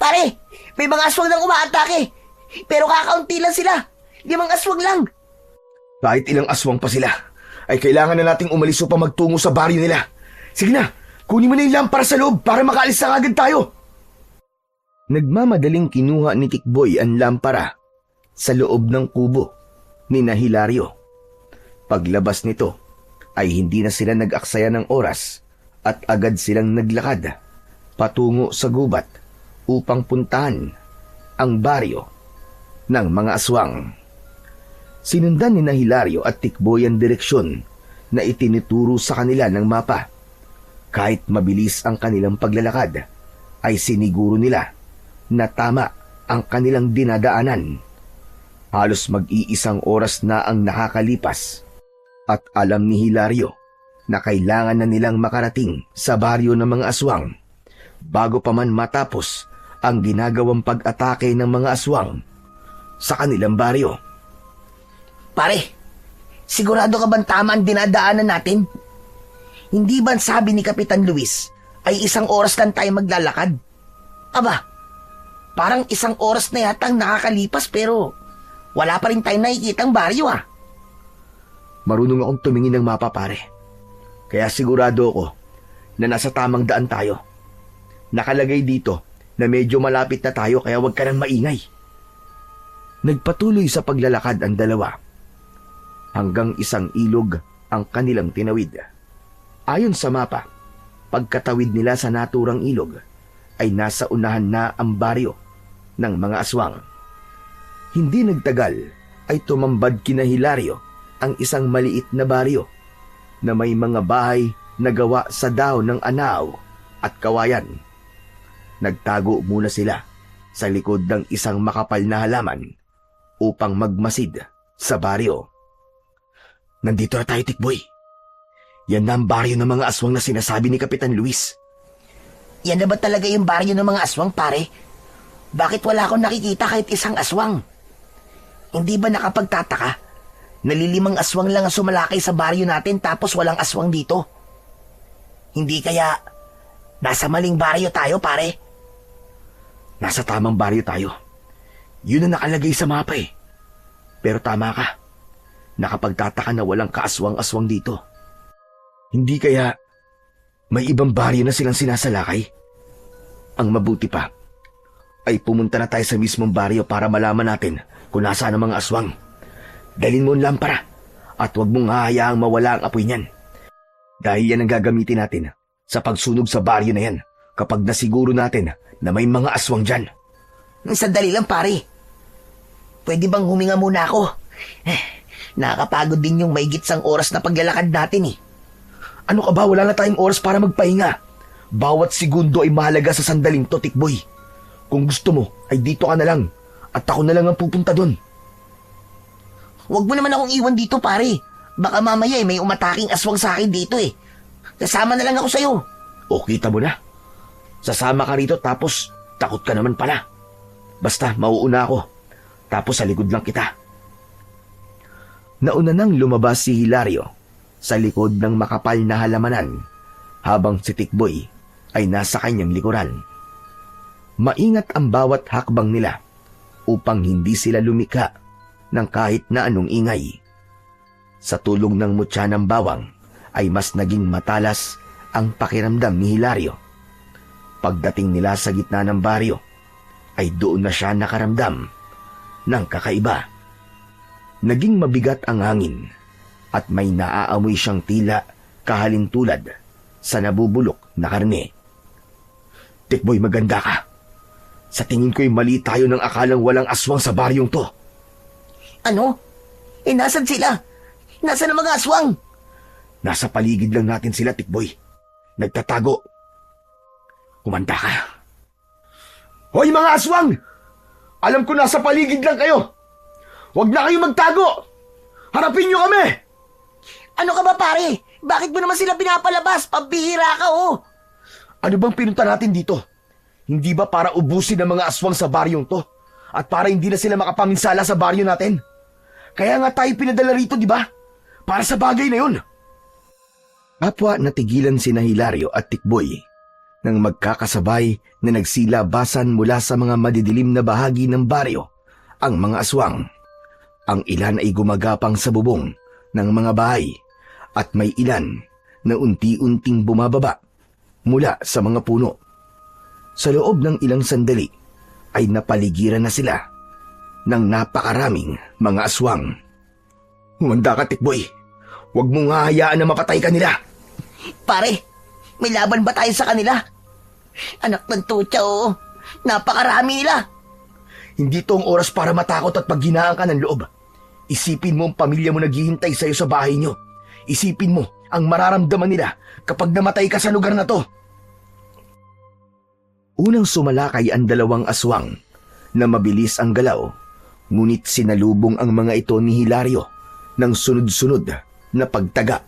May mga aswang nang umaatake! Pero kakaunti lang sila! 5 aswang lang! Kahit ilang aswang pa sila, ay kailangan na nating umalis upang magtungo sa baryo nila. Sige na, kunin mo na yung lampara sa loob para makaalis na agad tayo. Nagmamadaling kinuha ni Tikboy ang lampara sa loob ng kubo ni Hilario. Paglabas nito ay hindi na sila nag-aksaya ng oras at agad silang naglakad patungo sa gubat upang puntahan ang baryo ng mga aswang. Sinundan ni Hilario at Tikboy ang direksyon na itinuturo sa kanila ng mapa. Kahit mabilis ang kanilang paglalakad, ay siniguro nila na tama ang kanilang dinadaanan. Halos mag-iisang oras na ang nakakalipas at alam ni Hilario na kailangan na nilang makarating sa baryo ng mga aswang bago pa man matapos ang ginagawang pag-atake ng mga aswang sa kanilang baryo. Pare, sigurado ka bang tama ang dinadaanan natin? Hindi ba sabi ni Kapitan Luis ay 1 oras lang tayo maglalakad? Aba, parang 1 oras na yata ang nakakalipas pero wala pa rin tayong nakikitang baryo ah. Marunong akong tumingin ng mapa pare. Kaya sigurado ako na nasa tamang daan tayo. Nakalagay dito na medyo malapit na tayo kaya huwag ka nang maingay. Nagpatuloy sa paglalakad ang dalawa hanggang isang ilog ang kanilang tinawid. Ayon sa mapa, pagkatawid nila sa naturang ilog ay nasa unahan na ang baryo ng mga aswang. Hindi nagtagal ay tumambad kina Hilario ang isang maliit na baryo na may mga bahay na gawa sa dahon ng anaw at kawayan. Nagtago muna sila sa likod ng isang makapal na halaman upang magmasid sa baryo. Nandito na tayo, Tikboy. Yan na ang baryo ng mga aswang na sinasabi ni Kapitan Luis. Yan na ba talaga yung baryo ng mga aswang, pare? Bakit wala akong nakikita kahit 1 aswang? Hindi ba nakapagtataka? Nalilimang aswang lang ang sumalakay sa baryo natin tapos walang aswang dito. Hindi kaya nasa maling baryo tayo, pare? Nasa tamang baryo tayo. Yun ang nakalagay sa mapa eh. Pero tama ka. Nakapagtataka na walang kaaswang-aswang dito. Hindi kaya may ibang baryo na silang sinasalakay? Ang mabuti pa ay pumunta na tayo sa mismong baryo para malaman natin kung nasaan ang mga aswang. Dalhin mo ang lampara at huwag mong hahayaang mawala ang apoy niyan. Dahil yan ang gagamitin natin sa pagsunog sa baryo na yan kapag nasiguro natin na may mga aswang dyan. Sandali lang, pare. Pwede bang huminga muna ako? Nakakapagod din yung mahigit 1 oras na paglalakad natin eh. Ano ka ba? Wala na tayong oras para magpahinga. Bawat segundo ay mahalaga sa sandaling to, Tikboy. Kung gusto mo, ay dito ka na lang at ako na lang ang pupunta doon. Huwag mo naman akong iwan dito, pare. Baka mamaya may umataking aswang sa akin dito eh. Kasama na lang ako sa'yo. O kita mo na. Sasama ka rito tapos takot ka naman pala. Basta mauuna ako. Tapos sa likod lang kita. Nauna nang lumabas si Hilario sa likod ng makapal na halamanan habang si Tikboy ay nasa kanyang likuran. Maingat ang bawat hakbang nila upang hindi sila lumika ng kahit na anong ingay. Sa tulong ng mutya ng bawang ay mas naging matalas ang pakiramdam ni Hilario. Pagdating nila sa gitna ng baryo ay doon na siya nakaramdam ng kakaiba. Naging mabigat ang hangin at may naaamoy siyang tila kahalintulad sa nabubulok na karne. Tikboy, maganda ka. Sa tingin ko'y mali tayo nang akalang walang aswang sa baryong to. Ano? Nasaan sila? Nasaan ang mga aswang? Nasa paligid lang natin sila, Tikboy. Nagtatago. Kumanda ka. Hoy mga aswang! Alam ko nasa paligid lang kayo. Huwag na kayo magtago! Harapin niyo kami! Ano ka ba pare? Bakit mo naman sila pinapalabas? Pambihira ka oh! Ano bang pinunta natin dito? Hindi ba para ubusin ang mga aswang sa baryong to? At para hindi na sila makapaminsala sa baryo natin? Kaya nga tayo pinadala rito, di ba? Para sa bagay na yun. Kapwa natigilan sina Hilario at Tikboy nang magkakasabay na nagsilabasan mula sa mga madidilim na bahagi ng baryo ang mga aswang. Ang ilan ay gumagapang sa bubong ng mga bahay at may ilan na unti-unting bumababa mula sa mga puno. Sa loob ng ilang sandali ay napaligiran na sila ng napakaraming mga aswang. Humanda ka, Tikboy. Huwag mong hahayaan na mapatay ka nila. Pare, may laban ba tayo sa kanila? Anak ng tutya oo. Napakarami nila. Hindi to ang oras para matakot at paghinaan ka ng loob. Isipin mo ang pamilya mo naghihintay sa'yo sa bahay nyo. Isipin mo ang mararamdaman nila kapag namatay ka sa lugar na to. Unang sumalakay ang dalawang aswang na mabilis ang galaw, ngunit sinalubong ang mga ito ni Hilario ng sunod-sunod na pagtaga.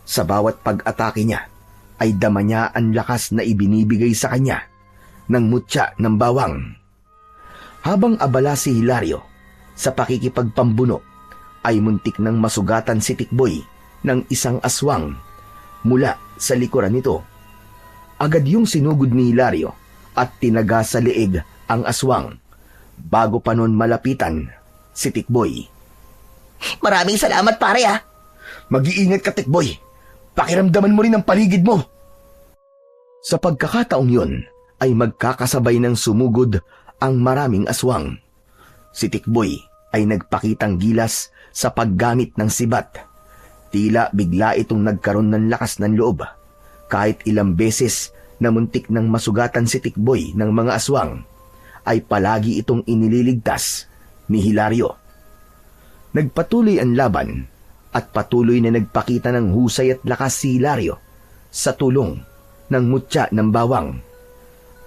Sa bawat pag-atake niya ay dama niya ang lakas na ibinibigay sa kanya ng mutya ng bawang. Habang abala si Hilario sa pakikipagpambuno ay muntik nang masugatan si Tikboy ng isang aswang mula sa likuran nito. Agad yung sinugod ni Hilario at tinaga sa leeg ang aswang bago pa nun malapitan si Tikboy. Maraming salamat pare ah. Mag-iingat ka, Tikboy. Pakiramdaman mo rin ang paligid mo. Sa pagkakataong yun ay magkakasabay ng sumugod ang maraming aswang. Si Tikboy ay nagpakitang gilas sa paggamit ng sibat. Tila bigla itong nagkaroon ng lakas ng loob. Kahit ilang beses na muntik nang masugatan si Tikboy ng mga aswang, ay palagi itong inililigtas ni Hilario. Nagpatuloy ang laban at patuloy na nagpakita ng husay at lakas si Hilario sa tulong ng mutya ng bawang.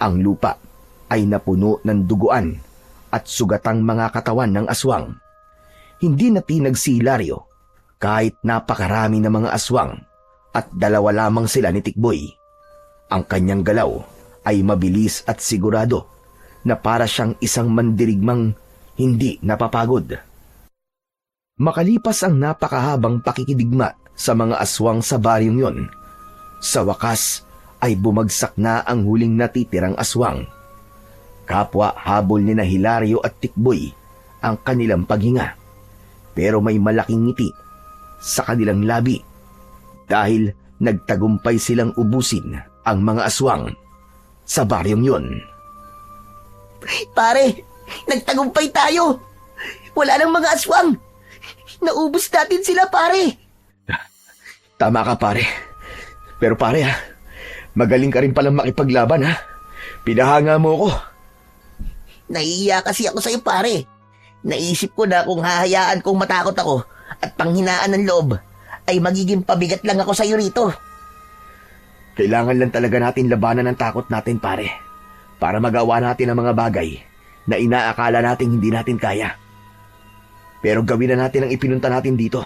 Ang lupa ay napuno ng duguan at sugatang mga katawan ng aswang. Hindi natinag si Hilario kahit napakarami ng mga aswang at dalawa lamang sila ni Tikboy. Ang kanyang galaw ay mabilis at sigurado na para siyang isang mandirigmang hindi napapagod. Makalipas ang napakahabang pakikidigma sa mga aswang sa baryong yon, sa wakas ay bumagsak na ang huling natitirang aswang. Kapwa habol ni na Hilario at Tikboy ang kanilang paghinga, pero may malaking ngiti sa kanilang labi dahil nagtagumpay silang ubusin ang mga aswang sa baryong yon. Pare, nagtagumpay tayo. Wala nang mga aswang. Naubos natin sila pare. Tama ka, pare. Pero pare magaling ka rin palang makipaglaban ha. Pinahanga mo ko. Nahihiya kasi ako sa'yo pare. Naisip ko na kung hahayaan kong matakot ako at panghinaan ng loob ay magiging pabigat lang ako sa'yo rito. Kailangan lang talaga natin labanan ang takot natin, pare, para magawa natin ang mga bagay na inaakala nating hindi natin kaya. Pero gawin na natin ang ipinunta natin dito.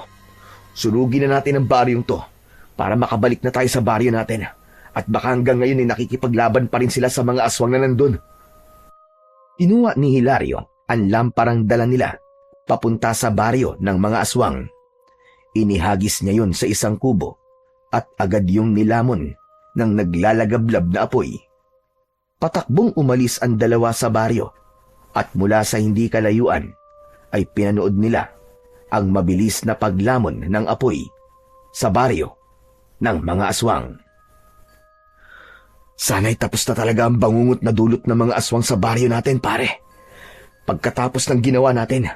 Surugin na natin ang baryong to para makabalik na tayo sa baryo natin. At baka hanggang ngayon ay nakikipaglaban pa rin sila sa mga aswang na nandun. Inuwa ni Hilario ang lamparang dala nila papunta sa baryo ng mga aswang. Inihagis niya yon sa isang kubo at agad yung nilamon ng naglalagablab na apoy. Patakbong umalis ang dalawa sa baryo at mula sa hindi kalayuan ay pinanood nila ang mabilis na paglamon ng apoy sa baryo ng mga aswang. Sana'y tapos na talaga ang bangungot na dulot ng mga aswang sa baryo natin, pare. Pagkatapos ng ginawa natin.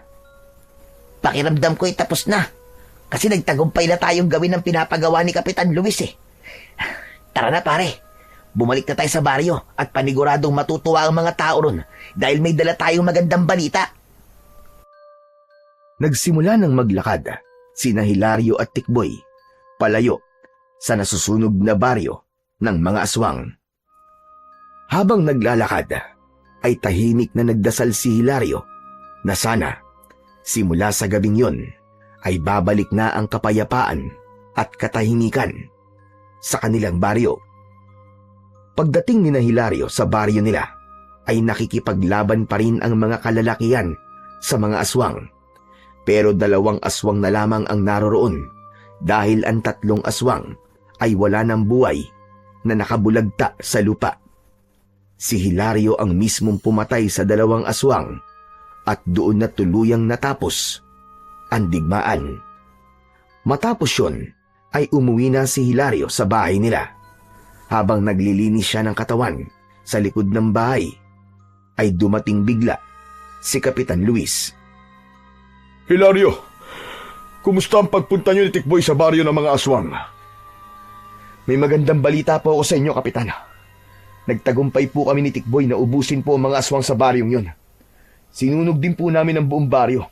Pakiramdam ko ay tapos na. Kasi nagtagumpay na tayong gawin ang pinapagawa ni Kapitan Luis eh. Tara na pare. Bumalik na tayo sa baryo at paniguradong matutuwa ang mga tao ron dahil may dala tayong magandang balita. Nagsimula ng maglakad sina Hilario at Tikboy palayo sa nasusunog na baryo ng mga aswang. Habang naglalakad, ay tahimik na nagdasal si Hilario na sana simula sa gabing yon ay babalik na ang kapayapaan at katahimikan sa kanilang baryo. Pagdating ni Hilario sa baryo nila, ay nakikipaglaban pa rin ang mga kalalakihan sa mga aswang. Pero 2 aswang na lamang ang naroroon dahil ang 3 aswang ay wala ng buhay na nakabulagta sa lupa. Si Hilario ang mismong pumatay sa 2 aswang at doon na tuluyang natapos ang digmaan. Matapos yun ay umuwi na si Hilario sa bahay nila. Habang naglilinis siya ng katawan sa likod ng bahay, ay dumating bigla si Kapitan Luis. Hilario, kumusta ang pagpunta niyo ni Tikboy sa baryo ng mga aswang? May magandang balita po ako sa inyo, Kapitan. Nagtagumpay po kami ni Tikboy na ubusin po ang mga aswang sa baryong yun. Sinunog din po namin ang buong baryo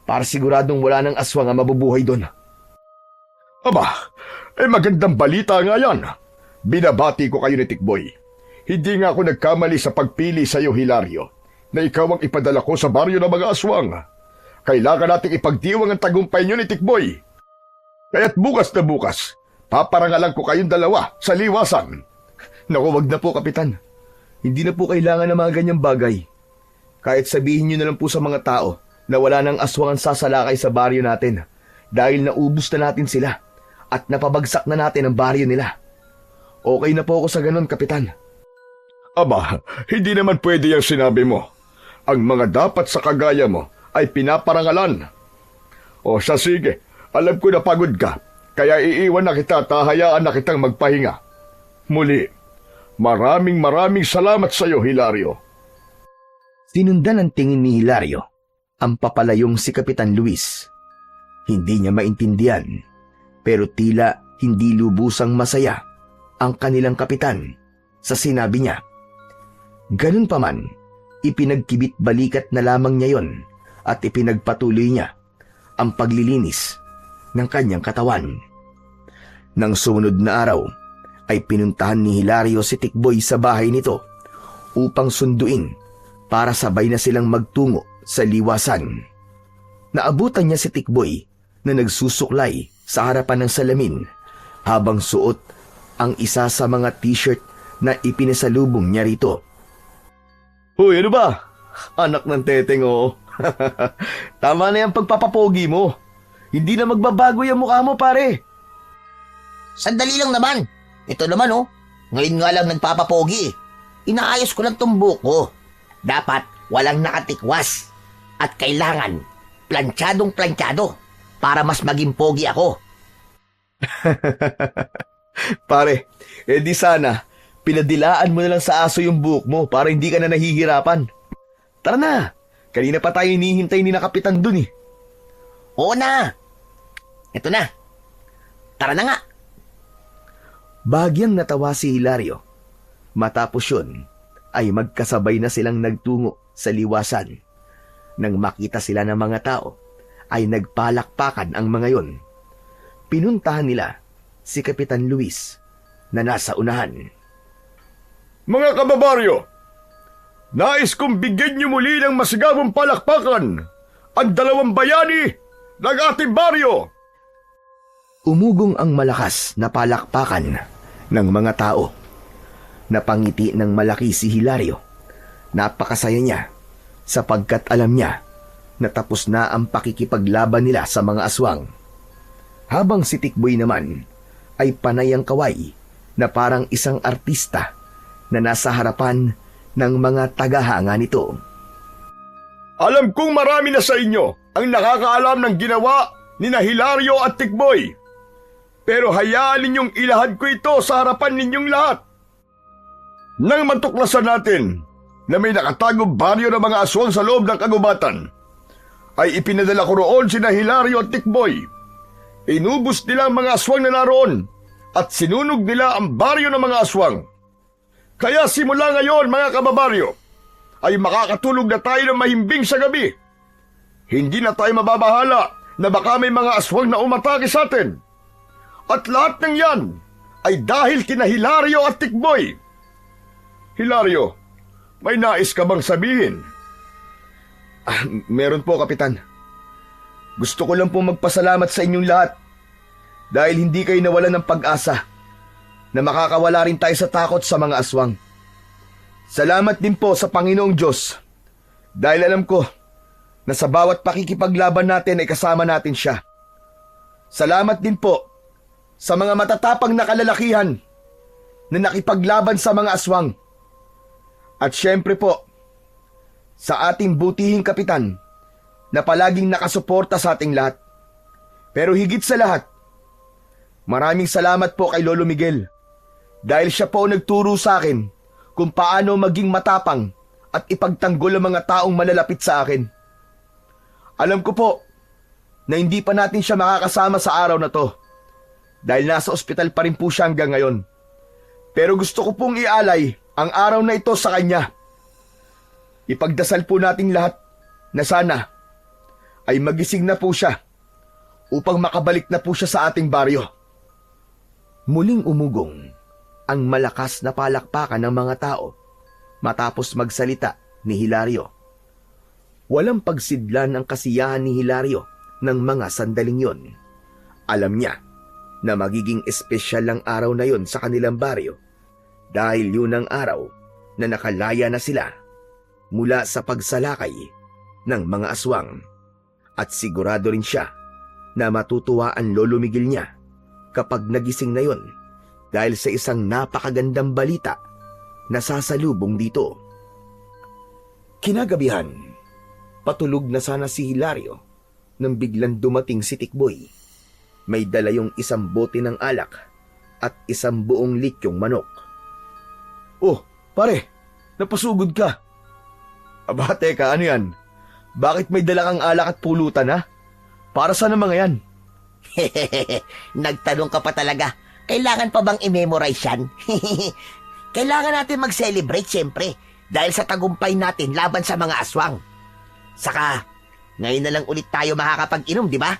para siguradong wala ng aswang ang mabubuhay doon. Aba, magandang balita nga yan. Binabati ko kayo ni Tikboy. Hindi nga ako nagkamali sa pagpili sa iyo, Hilario, na ikaw ang ipadala ko sa baryo ng mga aswang. Kailangan nating ipagdiwang ang tagumpay niyo ni Tikboy. Kaya't bukas na bukas, paparangalan ko kayong 2 sa liwasan. Naku, wag na po, Kapitan. Hindi na po kailangan ng mga ganyang bagay. Kahit sabihin niyo na lang po sa mga tao na wala ng aswang ang sasalakay sa baryo natin dahil naubos na natin sila at napabagsak na natin ang baryo nila. Okay na po ako sa ganun, Kapitan. Aba, hindi naman pwede yung sinabi mo. Ang mga dapat sa kagaya mo ay pinaparangalan. O siya, sige, alam ko na pagod ka, kaya iiwan na kita at hahayaan na kitang magpahinga. Muli, maraming salamat sa iyo, Hilario. Sinundan ang tingin ni Hilario ang papalayong si Kapitan Luis. Hindi niya maintindihan, pero tila hindi lubusang masaya ang kanilang kapitan sa sinabi niya. Ganun pa man, ipinagkibit balikat na lamang niya yon at ipinagpatuloy niya ang paglilinis ng kanyang katawan. Nang sumunod na araw, ay pinuntahan ni Hilario si Tikboy sa bahay nito upang sunduin para sabay na silang magtungo sa liwasan. Naabutan niya si Tikboy na nagsusuklay sa harapan ng salamin habang suot ang isa sa mga t-shirt na ipinasalubong niya rito. Hoy, ano ba? Anak ng teteng, oh. Tama na yung pagpapapogi mo. Hindi na magbabago yung mukha mo, pare. Sandali lang naman. Ito naman oh. Ngayon nga lang nagpapapogi. Inaayos ko lang tong buhok ko. Dapat walang nakatikwas. At kailangan plantsadong-plantsado para mas maging pogi ako. Pare, di sana, pinadilaan mo na lang sa aso yung buhok mo para hindi ka na nahihirapan. Tara na, kanina pa tayo hinihintay ni na Kapitan dun eh. Oo na. Ito na. Tara na nga. Bahagyang natawa si Hilario. Matapos yun, ay magkasabay na silang nagtungo sa liwasan. Nang makita sila ng mga tao, ay nagpalakpakan ang mga yon. Pinuntahan nila si Kapitan Luis na nasa unahan. Mga kababaryo, nais kong bigyan niyo muli ng masigabong palakpakan ang 2 bayani ng ating baryo. Umugong ang malakas na palakpakan ng mga tao. Napangiti ng malaki si Hilario. Napakasaya niya sapagkat alam niya na tapos na ang pakikipaglaban nila sa mga aswang. Habang si Tikboy naman ay panay ang kaway na parang isang artista na nasa harapan ng mga tagahanga nito. Alam kong marami na sa inyo ang nakakaalam ng ginawa ni na Hilario at Tikboy. Pero hayaan ninyong ilahad ko ito sa harapan ninyong lahat. Nang matuklasan natin na may nakatagong baryo ng mga aswang sa loob ng kagubatan, ay ipinadala ko roon sina Hilario at Tikboy. Inubos nila ang mga aswang na naroon at sinunog nila ang baryo ng mga aswang. Kaya simula ngayon mga kababaryo, ay makakatulog na tayo ng mahimbing sa gabi. Hindi na tayo mababahala na baka may mga aswang na umatake sa atin. At lahat ng yan ay dahil kina Hilario at Tikboy. Hilario, may nais ka bang sabihin? Meron po, Kapitan. Gusto ko lang po magpasalamat sa inyong lahat dahil hindi kayo nawalan ng pag-asa na makakawala rin tayo sa takot sa mga aswang. Salamat din po sa Panginoong Diyos dahil alam ko na sa bawat pakikipaglaban natin ay kasama natin siya. Salamat din po sa mga matatapang na kalalakihan na nakipaglaban sa mga aswang. At syempre po, sa ating butihing kapitan na palaging nakasuporta sa ating lahat. Pero higit sa lahat, maraming salamat po kay Lolo Miguel dahil siya po nagturo sa akin kung paano maging matapang at ipagtanggol ang mga taong malalapit sa akin. Alam ko po na hindi pa natin siya makakasama sa araw na to dahil nasa ospital pa rin po siya hanggang ngayon. Pero gusto ko pong ialay ang araw na ito sa kanya. Ipagdasal po nating lahat na sana ay magising na po siya upang makabalik na po siya sa ating baryo. Muling umugong ang malakas na palakpakan ng mga tao matapos magsalita ni Hilario. Walang pagsidlan ang kasiyahan ni Hilario ng mga sandaling yon. Alam niya na magiging espesyal ang araw na yon sa kanilang baryo dahil yun ang araw na nakalaya na sila mula sa pagsalakay ng mga aswang. At sigurado rin siya na matutuwa ang Lolo Miguel niya kapag nagising na yon dahil sa isang napakagandang balita na sasalubong dito. Kinagabihan, patulog na sana si Hilario nang biglang dumating si Tikboy. May dala yung isang bote ng alak at isang buong likyong manok. Oh, pare, napasugod ka. Aba, teka, ano yan? Bakit may dala kang alak at pulutan, ha? Para saan ang mga yan? Nagtanong ka pa talaga. Kailangan pa bang i-memorize yan? Kailangan natin mag-celebrate, syempre, dahil sa tagumpay natin laban sa mga aswang. Saka, ngayon na lang ulit tayo makakapag-inom, di ba?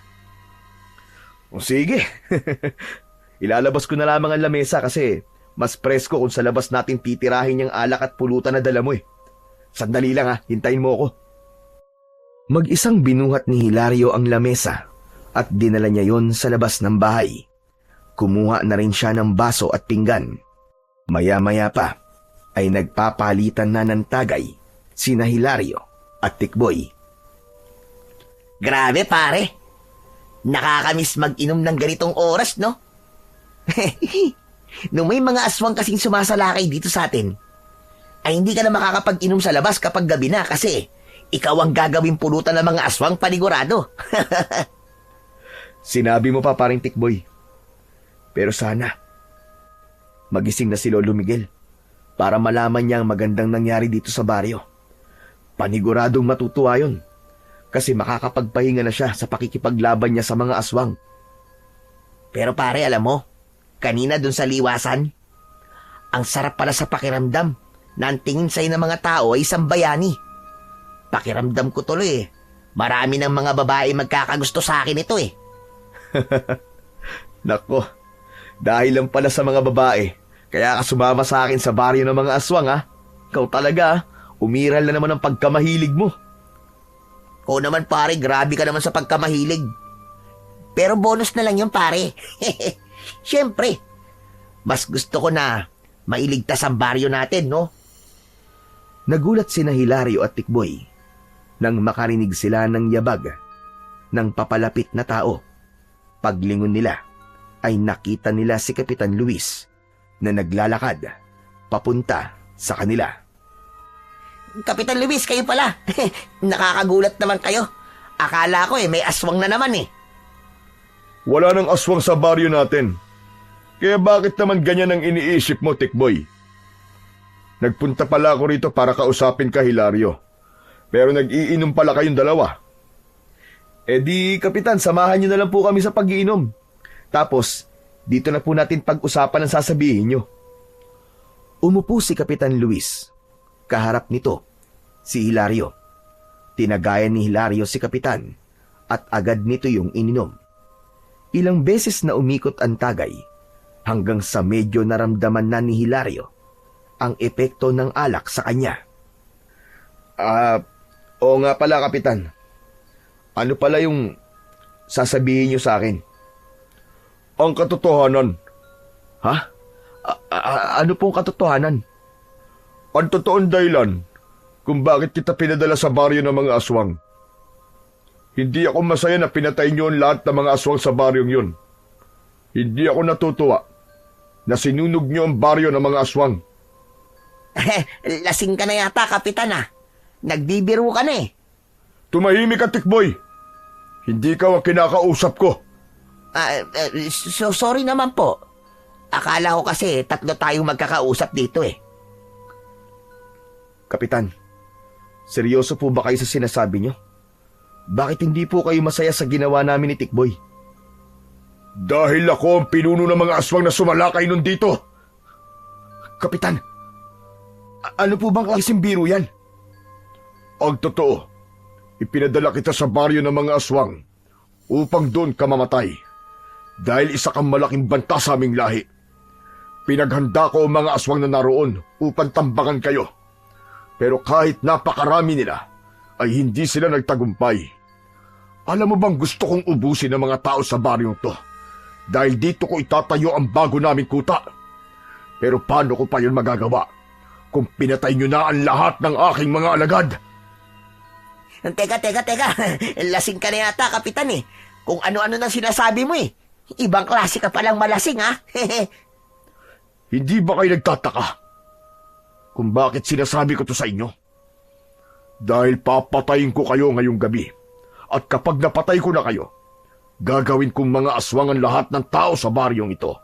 O sige. Ilalabas ko na lamang ang lamesa kasi mas presko kung sa labas natin titirahin yung alak at pulutan na dala mo eh. Sandali lang ha, hintayin mo ako. Mag-isang binuhat ni Hilario ang lamesa at dinala niya yon sa labas ng bahay. Kumuha na rin siya ng baso at pinggan. Maya-maya pa ay nagpapalitan na ng tagay sina Hilario at Tikboy. Grabe, pare. Nakakamiss mag-inom ng ganitong oras, no? Nung may mga aswang kasing sumasalakay dito sa atin, ay hindi ka na makakapag-inom sa labas kapag gabi na kasi ikaw ang gagawing pulutan ng mga aswang panigurado. Sinabi mo pa paring Tikboy. Pero sana, magising na si Lolo Miguel para malaman niya ang magandang nangyari dito sa baryo. Paniguradong matutuwa yun kasi makakapagpahinga na siya sa pakikipaglaban niya sa mga aswang. Pero pare, alam mo, kanina dun sa liwasan, ang sarap pala sa pakiramdam na ang tingin sa'yo ng mga tao ay isang bayani. Pakiramdam ko tuloy marami ng mga babae magkakagusto sa akin ito eh. Nako, dahil lang pala sa mga babae, kaya ka sumama sa akin sa baryo ng mga aswang ha. Ikaw talaga, umiral na naman ang pagkamahilig mo. Oo naman pare, grabe ka naman sa pagkamahilig. Pero bonus na lang yun, pare. Siyempre, mas gusto ko na mailigtas ang baryo natin, no? Nagulat sina Hilario at Tikboy nang makarinig sila ng yabag ng papalapit na tao. Paglingon nila ay nakita nila si Kapitan Luis na naglalakad papunta sa kanila. Kapitan Luis, kayo pala. Nakakagulat naman kayo. Akala ko may aswang na naman eh. Wala nang aswang sa baryo natin. Kaya bakit naman ganyan ang iniisip mo, Tikboy? Nagpunta pala ako rito para kausapin ka, Hilario. Pero nag-iinom pala kayong dalawa. Eh di, Kapitan, samahan niyo na lang po kami sa pag-iinom. Tapos, dito na po natin pag-usapan ang sasabihin niyo. Umupo si Kapitan Luis. Kaharap nito, si Hilario. Tinagayan ni Hilario si Kapitan at agad nito yung ininom. Ilang beses na umikot ang tagay hanggang sa medyo naramdaman na ni Hilario ang epekto ng alak sa kanya. Oo nga pala, Kapitan. Ano pala yung sasabihin niyo sa akin? Ang katotohanan. Ha? Ano pong katotohanan? Ang totoong dahilan kung bakit kita pinadala sa baryo ng mga aswang. Hindi ako masaya na pinatay niyo ang lahat ng mga aswang sa baryong yun. Hindi ako natutuwa na sinunog niyo ang baryo ng mga aswang. Lasing ka na yata, Kapitan ah. Nagbibiro ka na eh. Tumahimik ka, Tikboy. Hindi ka ang kinakausap ko. Sorry naman po. Akala ko kasi tatlo tayong magkakausap dito eh. Kapitan, seryoso po ba kayo sa sinasabi niyo? Bakit hindi po kayo masaya sa ginawa namin ni Tikboy? Dahil ako ang pinuno ng mga aswang na sumalakay nun dito. Kapitan, ano po bang klaseng biro yan? Ang totoo, ipinadala kita sa baryo ng mga aswang upang doon ka mamatay. Dahil isa kang malaking banta sa aming lahi. Pinaghanda ko ang mga aswang na naroon upang tambakan kayo. Pero kahit napakarami nila, ay hindi sila nagtagumpay. Alam mo bang gusto kong ubusin ang mga tao sa baryong to? Dahil dito ko itatayo ang bago naming kuta. Pero paano ko pa yun magagawa kung pinatay nyo na ang lahat ng aking mga alagad? Teka. Lasing ka na yata, Kapitan eh. Kung ano-ano nang sinasabi mo eh. Ibang klase ka palang malasing ha. Hindi ba kayo nagtataka kung bakit sinasabi ko to sa inyo? Dahil papatayin ko kayo ngayong gabi. At kapag napatay ko na kayo, gagawin kong mga aswang ang lahat ng tao sa baryong ito.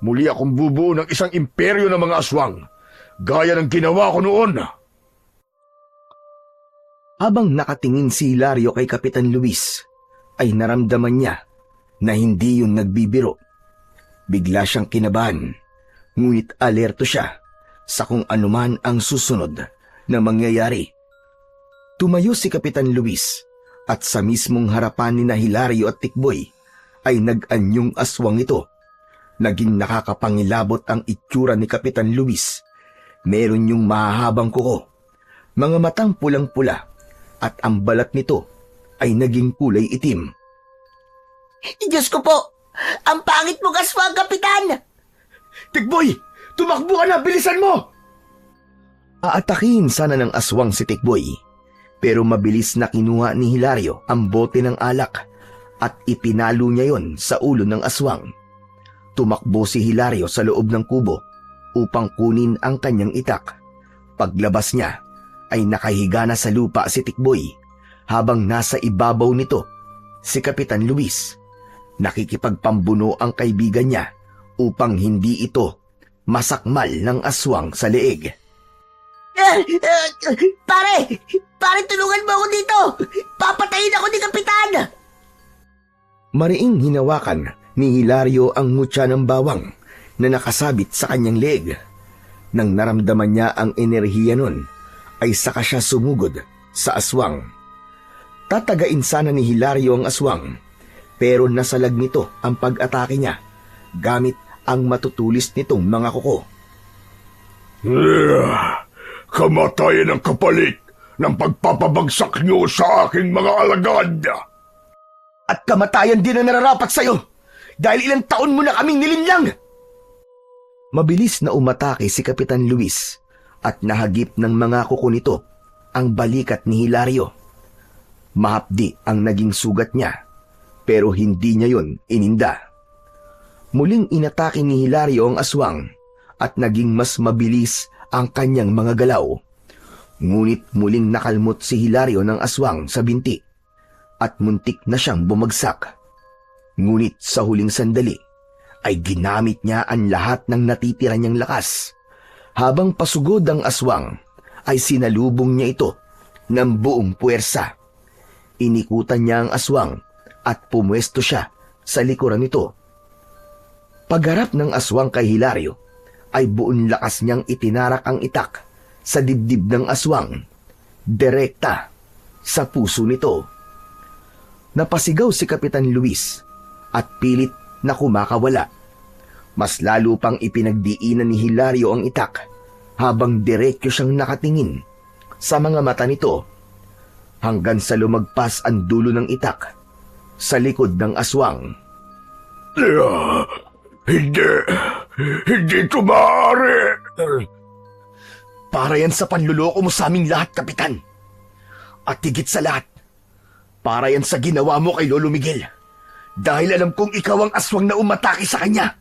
Muli akong bubuo ng isang imperyo ng mga aswang, gaya ng ginawa ko noon. Habang nakatingin si Hilario kay Kapitan Luis, ay naramdaman niya na hindi yun nagbibiro. Bigla siyang kinabahan, ngunit alerto siya sa kung anuman ang susunod na mangyayari. Tumayo si Kapitan Luis at sa mismong harapan ni na Hilario at Tikboy ay nag-anyong aswang ito. Naging nakakapangilabot ang itsura ni Kapitan Luis. Meron yung mahahabang kuko, mga matang pulang-pula, at ang balat nito ay naging kulay itim. Diyos ko po! Ang pangit mo aswang, Kapitan! Tikboy! Tumakbo ka na! Bilisan mo! Aatakin sana ng aswang si Tikboy, pero mabilis na kinuha ni Hilario ang bote ng alak at ipinalo niya yon sa ulo ng aswang. Tumakbo si Hilario sa loob ng kubo upang kunin ang kanyang itak. Paglabas niya ay nakahiga na sa lupa si Tikboy habang nasa ibabaw nito si Kapitan Luis. Nakikipagpambuno ang kaibigan niya upang hindi ito masakmal ng aswang sa leeg. Pare, tulungan mo ako dito! Papatayin ako ni Kapitan! Mariing hinawakan ni Hilario ang mutya ng bawang na nakasabit sa kanyang leeg. Nang naramdaman niya ang enerhiya nun, ay saka siya sumugod sa aswang. Tatagain sana ni Hilario ang aswang, pero nasalag nito ang pag-atake niya gamit ang matutulis nitong mga kuko. Kamatayan ang kapalit ng pagpapabagsak niyo sa aking mga alagad! At kamatayan din ang nararapat sa'yo dahil ilang taon mo na kaming nilinlang. Mabilis na umatake si Kapitan Luis at nahagip ng mga kuko nito ang balikat ni Hilario. Mahapdi ang naging sugat niya pero hindi niya yon ininda. Muling inatake ni Hilario ang aswang at naging mas mabilis ang kanyang mga galaw. Ngunit muling nakalmot si Hilario ng aswang sa binti at muntik na siyang bumagsak. Ngunit sa huling sandali ay ginamit niya ang lahat ng natitira niyang lakas. Habang pasugod ang aswang ay sinalubong niya ito ng buong puwersa. Inikutan niya ang aswang at pumwesto siya sa likuran nito. Pagharap ng aswang kay Hilario ay buong lakas niyang itinarak ang itak sa dibdib ng aswang, direkta sa puso nito. Napasigaw si Kapitan Luis at pilit na kumakawala. Mas lalo pang ipinagdiinan ni Hilario ang itak habang diretso siyang nakatingin sa mga mata nito hanggang sa lumagpas ang dulo ng itak sa likod ng aswang. Hindi ito maaari. Para yan sa panluloko mo sa aming lahat, Kapitan. At higit sa lahat, para yan sa ginawa mo kay Lolo Miguel. Dahil alam kong ikaw ang aswang na umatake sa kanya.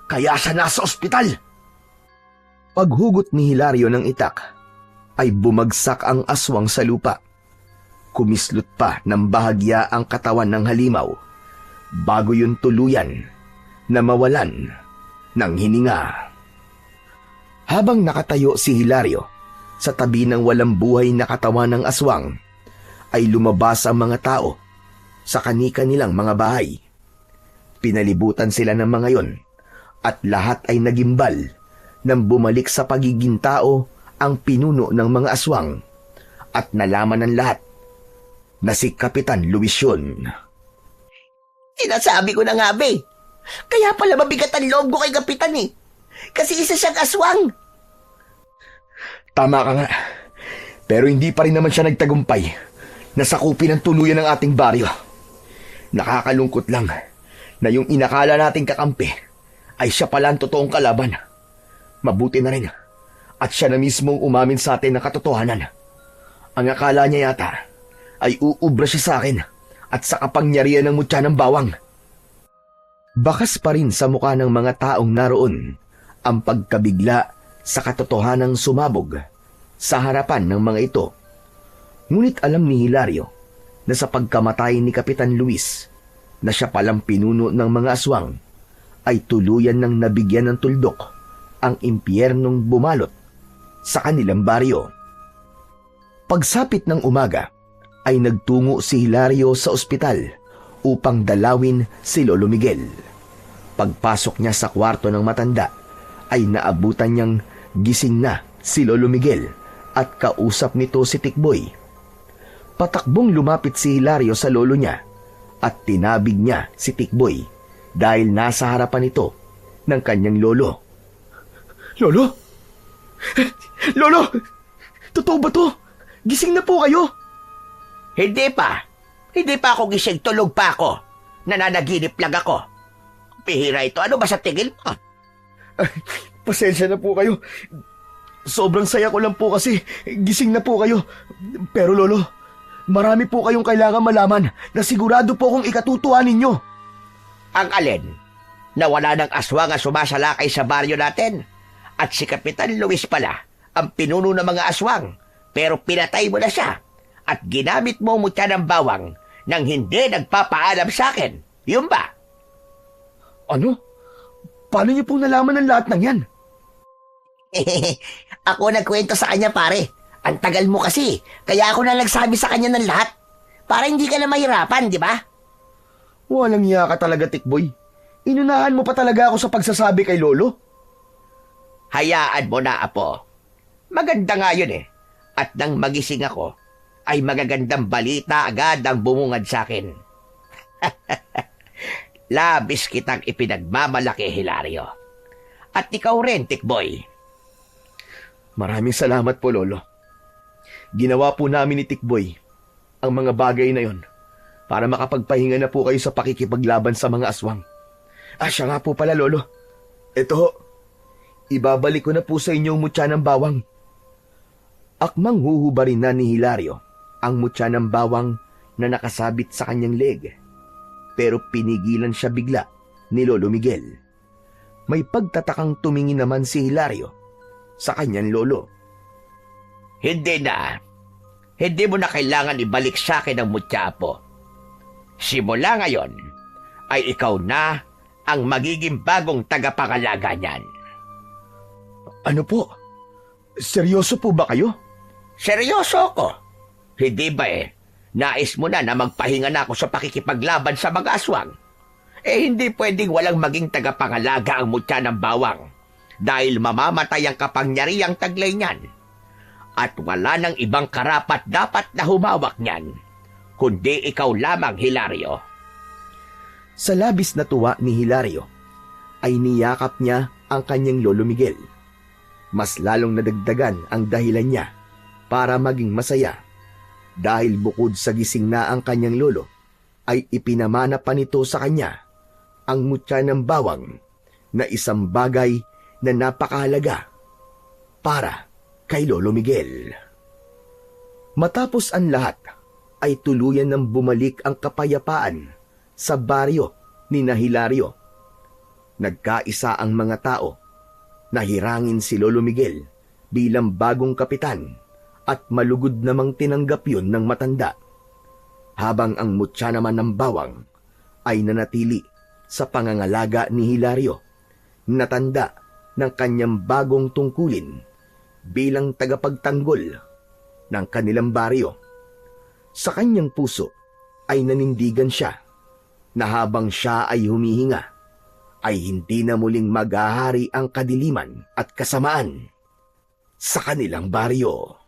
Kaya siya nasa ospital. Paghugot ni Hilario ng itak, ay bumagsak ang aswang sa lupa. Kumislot pa ng bahagya ang katawan ng halimaw bago yun tuluyan na mawalan ng hininga. Habang nakatayo si Hilario sa tabi ng walang buhay na katawan ng aswang, ay lumabas ang mga tao sa kani-kanilang mga bahay. Pinalibutan sila ng mga yon at lahat ay nagimbal nang bumalik sa pagiging tao ang pinuno ng mga aswang at nalaman ng lahat na si Kapitan Luis yun. Sinasabi ko na nga, be. Kaya pala mabigat ang loob ko kay Kapitan eh. Kasi isa siyang aswang. Tama ka nga, pero hindi pa rin naman siya nagtagumpay na sakupin ng tuluyan ng ating baryo. Nakakalungkot lang na yung inakala nating kakampi ay siya pala ang totoong kalaban. Mabuti na rin at siya na mismong umamin sa atin ng katotohanan. Ang akala niya yata ay uubra siya sa akin at sa kapangyarihan ng mutya ng bawang. Bakas pa rin sa mukha ng mga taong naroon ang pagkabigla sa katotohanang sumabog sa harapan ng mga ito. Ngunit alam ni Hilario na sa pagkamatay ni Kapitan Luis na siya palang pinuno ng mga aswang ay tuluyan ng nabigyan ng tuldok ang impyernong bumalot sa kanilang baryo. Pagsapit ng umaga ay nagtungo si Hilario sa ospital upang dalawin si Lolo Miguel. Pagpasok niya sa kwarto ng matanda ay naabutan niyang gising na si Lolo Miguel at kausap nito si Tikboy. Patakbong lumapit si Hilario sa lolo niya at tinabig niya si Tikboy dahil nasa harapan ito ng kanyang lolo. Lolo? Lolo! Totoo ba to? Gising na po kayo? Hindi pa. Hindi pa ako gising. Tulog pa ako. Nananaginip lang ako. Pihira ito. Ano ba sa tingin mo? Ay, pasensya na po kayo. Sobrang saya ko lang po kasi gising na po kayo. Pero Lolo, marami po kayong kailangan malaman na sigurado po kong ikatutuwa ninyo. Ang alin? Na wala ng aswang ang sumasalakay sa baryo natin. At si Kapitan Luis pala ang pinuno ng mga aswang. Pero pinatay mo na siya. At ginamit mo mutya ng bawang nang hindi nagpapaalam sa akin. Yun ba? Ano? Paano niyo pong nalaman ng lahat ng yan? Ako nagkwento sa kanya, pare. Ang tagal mo kasi. Kaya ako na nagsabi sa kanya ng lahat. Para hindi ka na mahirapan, di ba? Walang iya ka talaga, Tikboy. Inunahan mo pa talaga ako sa pagsasabi kay Lolo. Hayaan mo na, Apo. Maganda nga yun eh. At nang magising ako, ay magagandang balita agad ang bumungad sa akin. Labis kitang ipinagmamalaki, Hilario. At ikaw rin, Tikboy. Maraming salamat po, Lolo. Ginawa po namin ni Tikboy ang mga bagay na yon para makapagpahinga na po kayo sa pakikipaglaban sa mga aswang. Siya nga po pala, Lolo. Ito ho, ibabalik ko na po sa inyo ang mutya ng bawang. Akmang huhubarin na ni Hilario ang mutya ng bawang na nakasabit sa kanyang leg. Pero pinigilan siya bigla ni Lolo Miguel. May pagtatakang tumingin naman si Hilario sa kanyang lolo. Hindi na. Hindi mo na kailangan ibalik sa akin ang mutya, Apo. Simula ngayon, ay ikaw na ang magiging bagong tagapangalaga niyan. Ano po? Seryoso po ba kayo? Seryoso ako. Hindi ba nais mo na magpahinga na ako sa pakikipaglaban sa mga aswang? Hindi pwedeng walang maging tagapangalaga ang mutya ng bawang dahil mamamatay ang kapangyarihang taglay niyan. At wala nang ibang karapat dapat na humawak niyan, kundi ikaw lamang, Hilario. Sa labis na tuwa ni Hilario, ay niyakap niya ang kanyang Lolo Miguel. Mas lalong nadagdagan ang dahilan niya para maging masaya dahil bukod sa gising na ang kanyang lolo, ay ipinamana pa nito sa kanya ang mutya ng bawang na isang bagay na napakahalaga para kay Lolo Miguel. Matapos ang lahat, ay tuluyan ng bumalik ang kapayapaan sa baryo ni Hilario. Nagkaisa ang mga tao. Nahirangin si Lolo Miguel bilang bagong kapitan at malugod namang tinanggap yun ng matanda. Habang ang mutya naman ng bawang ay nanatili sa pangangalaga ni Hilario, natanda ng kanyang bagong tungkulin bilang tagapagtanggol ng kanilang baryo. Sa kanyang puso ay nanindigan siya na habang siya ay humihinga, ay hindi na muling maghahari ang kadiliman at kasamaan sa kanilang baryo.